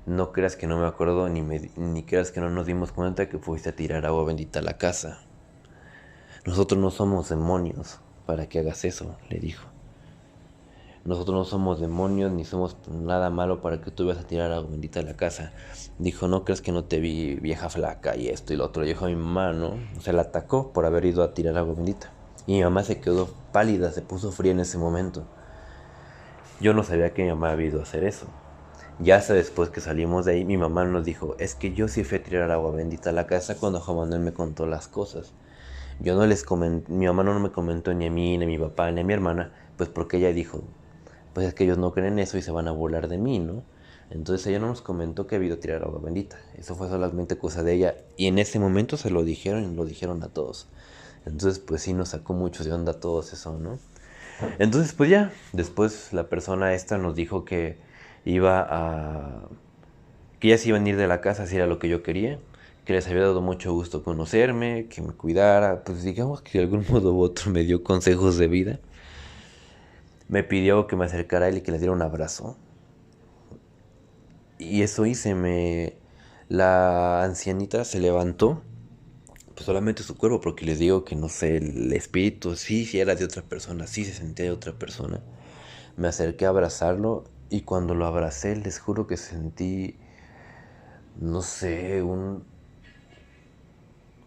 No creas que no me acuerdo ni creas que no nos dimos cuenta que fuiste a tirar agua bendita a la casa. Nosotros no somos demonios para que hagas eso, le dijo. Nosotros no somos demonios ni somos nada malo para que tú vayas a tirar agua bendita a la casa. Dijo, no creas que no te vi vieja flaca y esto y lo otro. Dijo a mi mamá, ¿no? O sea, la atacó por haber ido a tirar agua bendita. Y mi mamá se quedó pálida, se puso fría en ese momento. Yo no sabía que mi mamá había ido a hacer eso. Ya hasta después que salimos de ahí, mi mamá nos dijo, es que yo sí fui a tirar agua bendita a la casa cuando Juan Manuel me contó las cosas. Yo no les comenté, mi mamá no me comentó ni a mí, ni a mi papá, ni a mi hermana, pues porque ella dijo, pues es que ellos no creen eso y se van a burlar de mí, ¿no? Entonces ella no nos comentó que había ido a tirar agua bendita. Eso fue solamente cosa de ella. Y en ese momento se lo dijeron y lo dijeron a todos. Entonces pues sí nos sacó mucho de onda todos eso, ¿no? Entonces pues ya, después la persona esta nos dijo que iba a... que ya se iban a ir de la casa si era lo que yo quería, que les había dado mucho gusto conocerme, que me cuidara, pues digamos que de algún modo u otro me dio consejos de vida. Me pidió que me acercara a él y que le diera un abrazo. Y eso hice, la ancianita se levantó, pues solamente su cuerpo, porque les digo que no sé, el espíritu sí era de otra persona, sí se sentía de otra persona. Me acerqué a abrazarlo y cuando lo abracé les juro que sentí, no sé,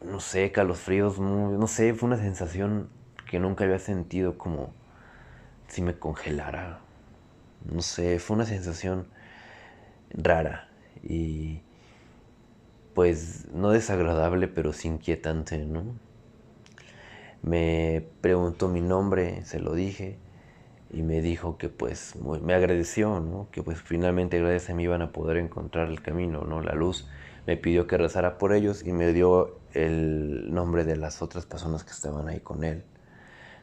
no sé, calofríos, no sé, fue una sensación que nunca había sentido, como si me congelara. No sé, fue una sensación rara y pues no desagradable, pero sí inquietante, ¿no? Me preguntó mi nombre, se lo dije y me dijo que pues me agradeció, ¿no? Que pues finalmente gracias a mí iban a poder encontrar el camino, ¿no? La luz. Me pidió que rezara por ellos y me dio el nombre de las otras personas que estaban ahí con él.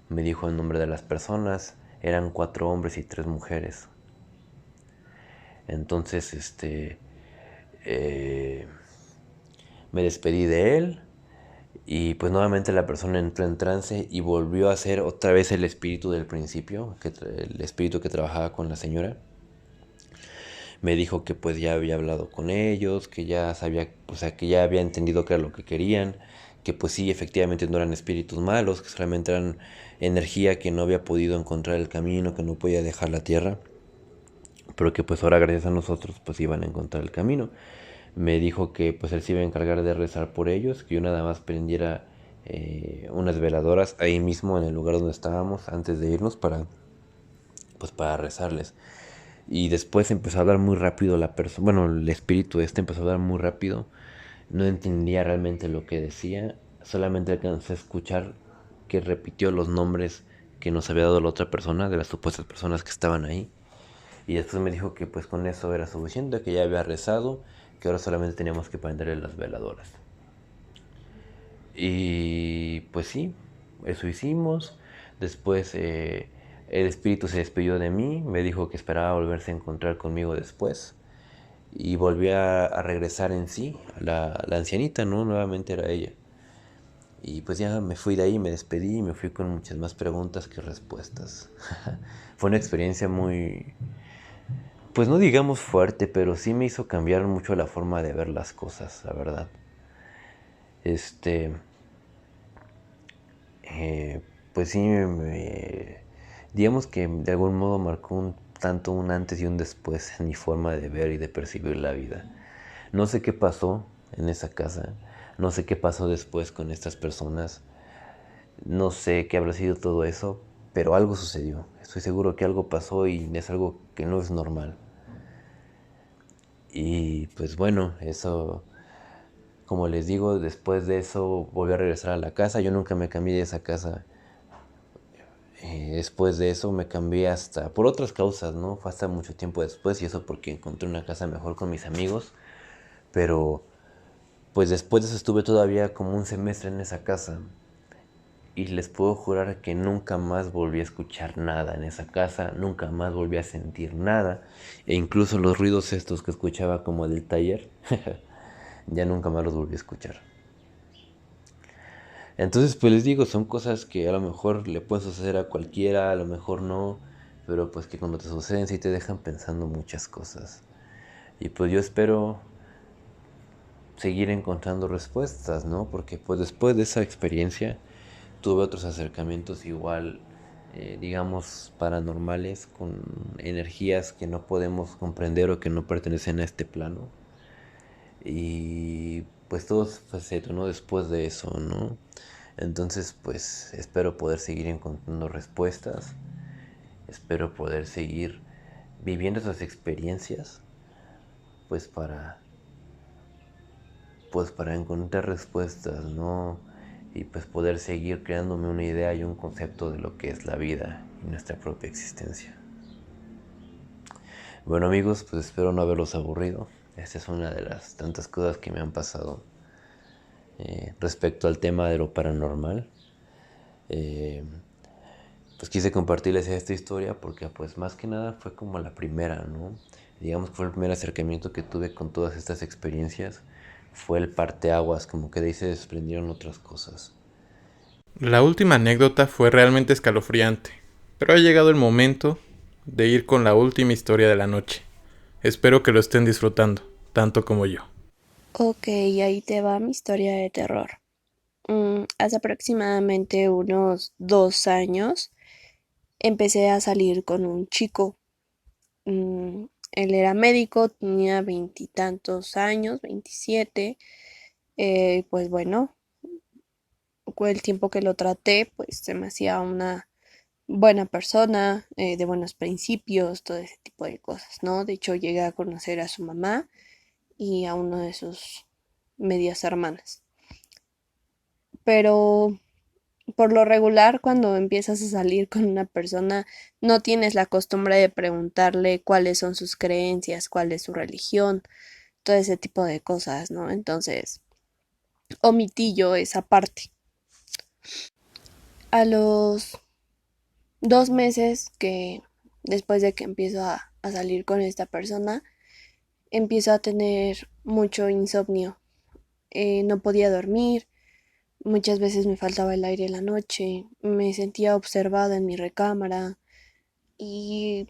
Me dijo el nombre de las personas, eran 4 hombres y 3 mujeres. Entonces, me despedí de él y pues nuevamente la persona entró en trance y volvió a ser otra vez el espíritu del principio, el espíritu que trabajaba con la señora. Me dijo que pues ya había hablado con ellos, que ya sabía, o sea, que ya había entendido qué era lo que querían, que pues sí, efectivamente no eran espíritus malos, que solamente eran energía que no había podido encontrar el camino, que no podía dejar la tierra, pero que pues ahora gracias a nosotros pues iban a encontrar el camino. Me dijo que pues él se iba a encargar de rezar por ellos, que yo nada más prendiera unas veladoras ahí mismo en el lugar donde estábamos antes de irnos para rezarles. Y después empezó a hablar muy rápido la persona, bueno, el espíritu empezó a hablar muy rápido. No entendía realmente lo que decía, solamente alcancé a escuchar que repitió los nombres que nos había dado la otra persona, de las supuestas personas que estaban ahí. Y después me dijo que pues con eso era suficiente, que ya había rezado, que ahora solamente teníamos que prenderle las veladoras. Y pues sí, eso hicimos. Después el espíritu se despidió de mí, me dijo que esperaba volverse a encontrar conmigo después. Y volví a regresar en sí, la ancianita, ¿no? Nuevamente era ella. Y pues ya me fui de ahí, me despedí y me fui con muchas más preguntas que respuestas. Fue una experiencia muy, pues no digamos fuerte, pero sí me hizo cambiar mucho la forma de ver las cosas, la verdad. Este, pues sí, digamos que de algún modo marcó tanto un antes y un después en mi forma de ver y de percibir la vida. No sé qué pasó en esa casa, no sé qué pasó después con estas personas, no sé qué habrá sido todo eso, pero algo sucedió. Estoy seguro que algo pasó y es algo que no es normal. Y pues bueno, eso, como les digo, después de eso volví a regresar a la casa. Yo nunca me cambié de esa casa. Después de eso me cambié hasta por otras causas, ¿no? Fue hasta mucho tiempo después y eso porque encontré una casa mejor con mis amigos. Pero pues después de eso estuve todavía como un semestre en esa casa. Y les puedo jurar que nunca más volví a escuchar nada en esa casa, nunca más volví a sentir nada. E incluso los ruidos estos que escuchaba como del taller, ya nunca más los volví a escuchar. Entonces, pues les digo, son cosas que a lo mejor le pueden suceder a cualquiera, a lo mejor no, pero pues que cuando te suceden sí te dejan pensando muchas cosas. Y pues yo espero seguir encontrando respuestas, ¿no? Porque pues después de esa experiencia tuve otros acercamientos igual, digamos, paranormales, con energías que no podemos comprender o que no pertenecen a este plano. Y pues todo se detonó después de eso, ¿no? Entonces, pues espero poder seguir encontrando respuestas, espero poder seguir viviendo esas experiencias pues para encontrar respuestas, ¿no? Y pues poder seguir creándome una idea y un concepto de lo que es la vida y nuestra propia existencia. Bueno amigos, pues espero no haberlos aburrido. Esta es una de las tantas cosas que me han pasado respecto al tema de lo paranormal. Pues quise compartirles esta historia porque pues más que nada fue como la primera, ¿no? Digamos que fue el primer acercamiento que tuve con todas estas experiencias. Fue el parteaguas, como que de ahí se desprendieron otras cosas. La última anécdota fue realmente escalofriante, pero ha llegado el momento de ir con la última historia de la noche. Espero que lo estén disfrutando, tanto como yo. Ok, ahí te va mi historia de terror. Hace aproximadamente unos 2 años empecé a salir con un chico. Él era médico, tenía veintitantos años, 27. Pues bueno, con el tiempo que lo traté, pues se me hacía una buena persona, de buenos principios, todo ese tipo de cosas, ¿no? De hecho, llegué a conocer a su mamá y a uno de sus medias hermanas. Pero por lo regular, cuando empiezas a salir con una persona, no tienes la costumbre de preguntarle cuáles son sus creencias, cuál es su religión, todo ese tipo de cosas, ¿no? Entonces, omití yo esa parte. A los 2 meses que después de que empiezo a salir con esta persona, empiezo a tener mucho insomnio. No podía dormir, muchas veces me faltaba el aire en la noche, me sentía observada en mi recámara y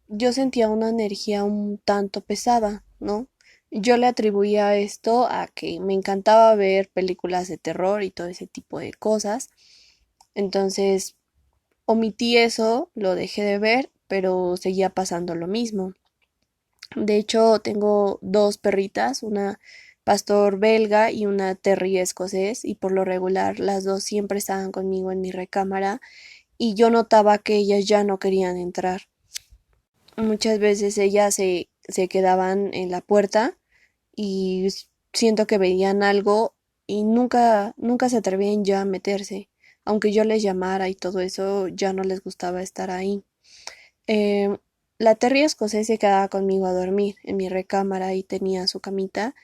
yo sentía una energía un tanto pesada, ¿no? Yo le atribuía esto a que me encantaba ver películas de terror y todo ese tipo de cosas. Entonces omití eso, lo dejé de ver, pero seguía pasando lo mismo. De hecho, tengo dos perritas, una pastor belga y una terrier escocés, y por lo regular las dos siempre estaban conmigo en mi recámara y yo notaba que ellas ya no querían entrar. Muchas veces ellas se quedaban en la puerta y siento que veían algo y nunca se atrevían ya a meterse. Aunque yo les llamara y todo eso, ya no les gustaba estar ahí. Eh, la terrier escocés se quedaba conmigo a dormir en mi recámara y tenía su camita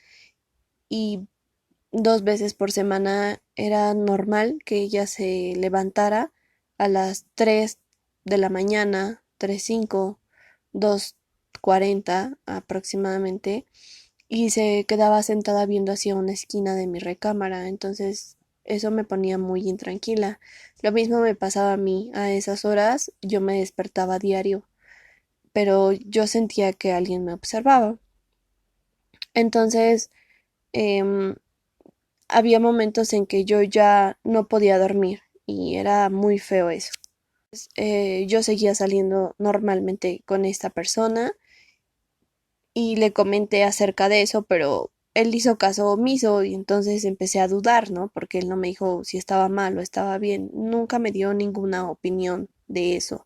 y 2 veces por semana era normal que ella se levantara a las 3 de la mañana, 3:05, 2:40 aproximadamente, y se quedaba sentada viendo hacia una esquina de mi recámara. Entonces eso me ponía muy intranquila. Lo mismo me pasaba a mí. A esas horas yo me despertaba a diario, pero yo sentía que alguien me observaba. Entonces, em, había momentos en que yo ya no podía dormir y era muy feo eso. Yo seguía saliendo normalmente con esta persona y le comenté acerca de eso, pero él hizo caso omiso y entonces empecé a dudar, ¿no? Porque él no me dijo si estaba mal o estaba bien. Nunca me dio ninguna opinión de eso.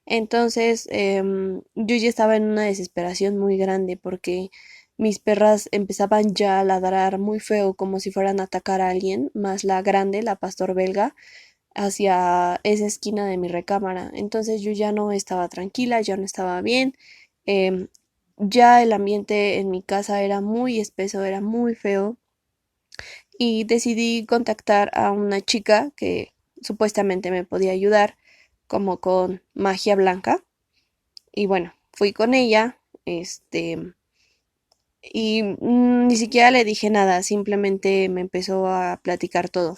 Entonces, yo ya estaba en una desesperación muy grande porque mis perras empezaban ya a ladrar muy feo como si fueran a atacar a alguien, más la grande, la pastor belga, hacia esa esquina de mi recámara. Entonces yo ya no estaba tranquila, ya no estaba bien. em, ya el ambiente en mi casa era muy espeso, era muy feo y decidí contactar a una chica que supuestamente me podía ayudar como con magia blanca. Y bueno, fui con ella, y ni siquiera le dije nada, simplemente me empezó a platicar todo.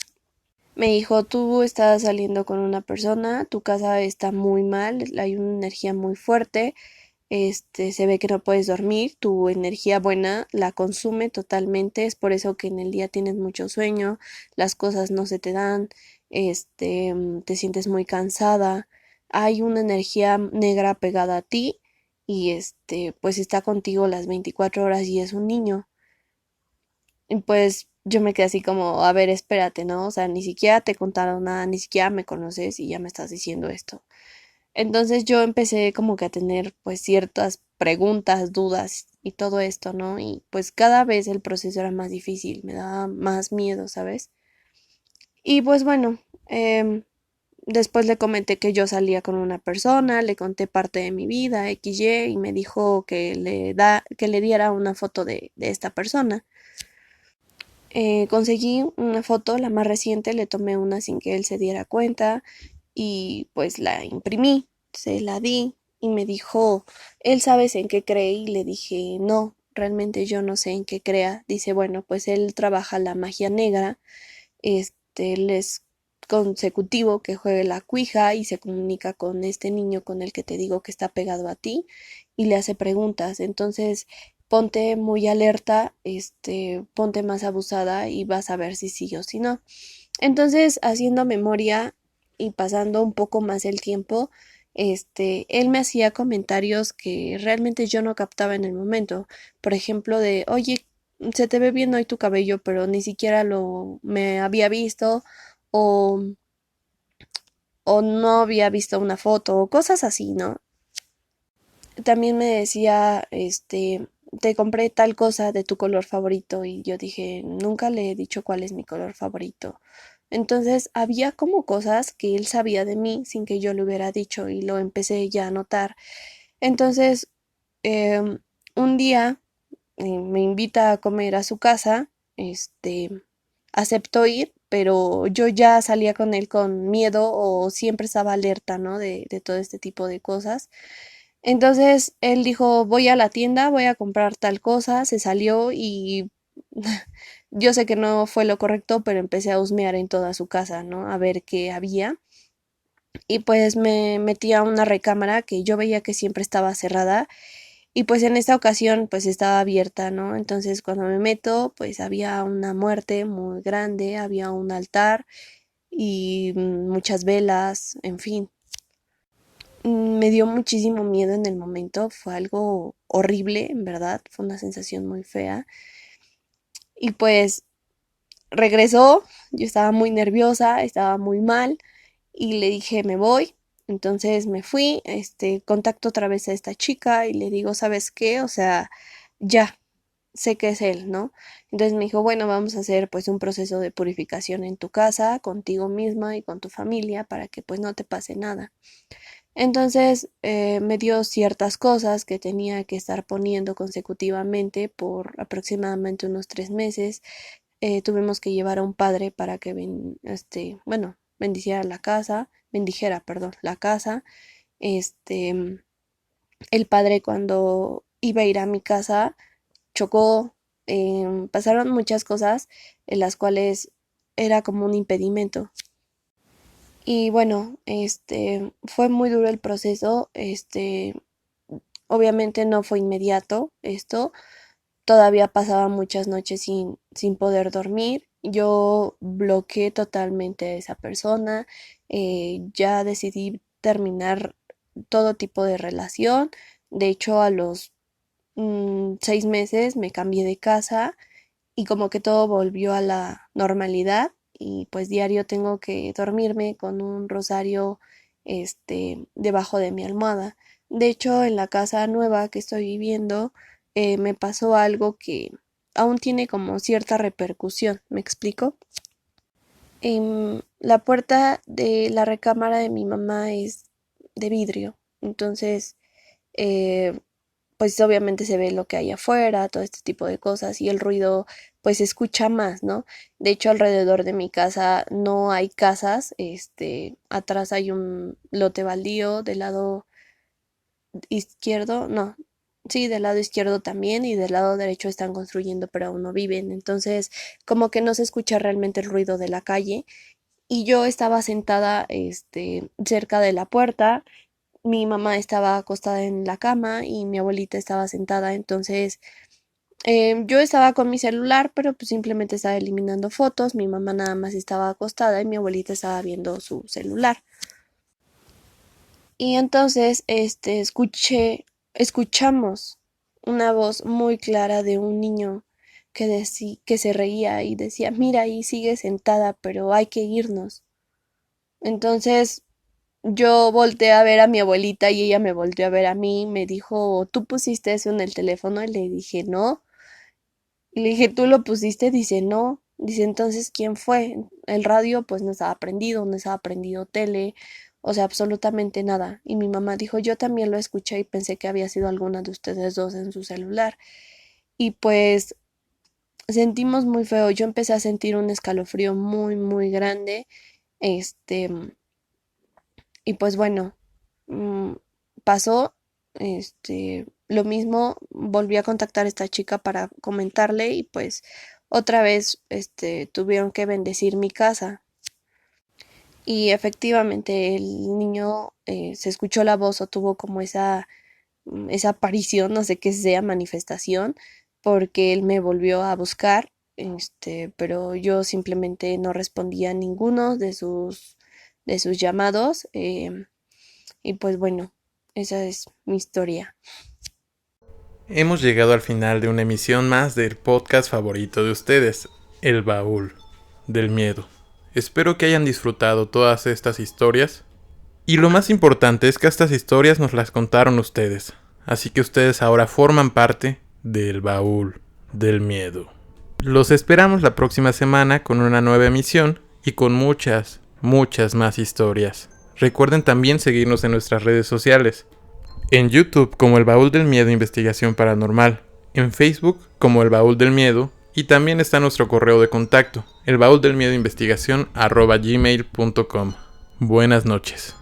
Me dijo, tú estás saliendo con una persona, tu casa está muy mal, hay una energía muy fuerte, se ve que no puedes dormir, tu energía buena la consume totalmente, es por eso que en el día tienes mucho sueño, las cosas no se te dan, te sientes muy cansada, hay una energía negra pegada a ti y pues está contigo las 24 horas y es un niño. Y pues yo me quedé así como, a ver, espérate, ¿no? O sea, ni siquiera te contaron nada, ni siquiera me conoces y ya me estás diciendo esto. Entonces yo empecé como que a tener pues ciertas preguntas, dudas y todo esto, ¿no? Y pues cada vez el proceso era más difícil, me daba más miedo, ¿sabes? Y pues bueno, después le comenté que yo salía con una persona, le conté parte de mi vida, XY, y me dijo que le diera una foto de esta persona. Conseguí una foto, la más reciente, le tomé una sin que él se diera cuenta y pues la imprimí, se la di y me dijo, ¿él sabes en qué cree? Y le dije, no, realmente yo no sé en qué crea. Dice, bueno, pues él trabaja la magia negra, él es consecutivo que juegue la cuija y se comunica con este niño con el que te digo que está pegado a ti y le hace preguntas. Entonces, ponte muy alerta, ponte más abusada y vas a ver si sí o si no. Entonces, haciendo memoria y pasando un poco más el tiempo, él me hacía comentarios que realmente yo no captaba en el momento. Por ejemplo, de, oye, se te ve bien hoy tu cabello, pero ni siquiera lo me había visto, o, o no había visto una foto, o cosas así, ¿no? También me decía, te compré tal cosa de tu color favorito y yo dije, nunca le he dicho cuál es mi color favorito. Entonces había como cosas que él sabía de mí sin que yo le hubiera dicho y lo empecé ya a notar. Entonces, em, un día me invita a comer a su casa, aceptó ir, pero yo ya salía con él con miedo o siempre estaba alerta, ¿no? De todo este tipo de cosas. Entonces él dijo, voy a la tienda, voy a comprar tal cosa, se salió y yo sé que no fue lo correcto, pero empecé a husmear en toda su casa, ¿no? A ver qué había. Y pues me metí a una recámara que yo veía que siempre estaba cerrada y pues en esta ocasión pues estaba abierta, ¿no? Entonces cuando me meto pues había una muerte muy grande, había un altar y muchas velas, en fin. Me dio muchísimo miedo en el momento, fue algo horrible, en verdad, fue una sensación muy fea. Y pues regresó, yo estaba muy nerviosa, estaba muy mal y le dije, me voy. Entonces me fui, contacto otra vez a esta chica y le digo, ¿sabes qué? O sea, ya, sé que es él, ¿no? Entonces me dijo, bueno, vamos a hacer pues un proceso de purificación en tu casa, contigo misma y con tu familia para que pues no te pase nada. Entonces me dio ciertas cosas que tenía que estar poniendo consecutivamente por aproximadamente unos 3 meses. Tuvimos que llevar a un padre para que bueno, bendiciera la casa, bendijera, perdón, la casa. Este, el padre cuando iba a ir a mi casa chocó, pasaron muchas cosas en las cuales era como un impedimento. Y bueno, fue muy duro el proceso, obviamente no fue inmediato esto, todavía pasaba muchas noches sin poder dormir, yo bloqueé totalmente a esa persona, ya decidí terminar todo tipo de relación, de hecho a los 6 meses me cambié de casa y como que todo volvió a la normalidad y pues diario tengo que dormirme con un rosario debajo de mi almohada. De hecho, en la casa nueva que estoy viviendo me pasó algo que aún tiene como cierta repercusión, ¿me explico? La puerta de la recámara de mi mamá es de vidrio, entonces eh, pues obviamente se ve lo que hay afuera, todo este tipo de cosas y el ruido pues se escucha más, ¿no? De hecho, alrededor de mi casa no hay casas, atrás hay un lote baldío, del lado izquierdo, no, sí, del lado izquierdo también y del lado derecho están construyendo, pero aún no viven, entonces como que no se escucha realmente el ruido de la calle y yo estaba sentada, cerca de la puerta, mi mamá estaba acostada en la cama y mi abuelita estaba sentada, entonces yo estaba con mi celular, pero pues simplemente estaba eliminando fotos, mi mamá nada más estaba acostada y mi abuelita estaba viendo su celular. Y entonces, escuchamos una voz muy clara de un niño que se reía y decía, mira, ahí sigue sentada, pero hay que irnos. Entonces, yo volteé a ver a mi abuelita y ella me volteó a ver a mí, me dijo, ¿tú pusiste eso en el teléfono? Y le dije, no. Y le dije, ¿tú lo pusiste? Dice, no. Dice, entonces, ¿quién fue? El radio pues no estaba prendido tele, o sea, absolutamente nada. Y mi mamá dijo, yo también lo escuché y pensé que había sido alguna de ustedes dos en su celular. Y pues sentimos muy feo. Yo empecé a sentir un escalofrío muy, muy grande. Este, y pues bueno, mm, pasó, lo mismo, volví a contactar a esta chica para comentarle y pues otra vez, tuvieron que bendecir mi casa. Y efectivamente el niño se escuchó la voz o tuvo como esa aparición, no sé qué sea, manifestación, porque él me volvió a buscar, pero yo simplemente no respondía a ninguno de sus llamados. Y pues bueno, esa es mi historia. Hemos llegado al final de una emisión más del podcast favorito de ustedes, El Baúl del Miedo. Espero que hayan disfrutado todas estas historias. Y lo más importante es que estas historias nos las contaron ustedes. Así que ustedes ahora forman parte del Baúl del Miedo. Los esperamos la próxima semana con una nueva emisión y con muchas, muchas más historias. Recuerden también seguirnos en nuestras redes sociales. En YouTube como El Baúl del Miedo Investigación Paranormal, en Facebook como El Baúl del Miedo y también está nuestro correo de contacto, elbauldelmiedoinvestigación@gmail.com. Buenas noches.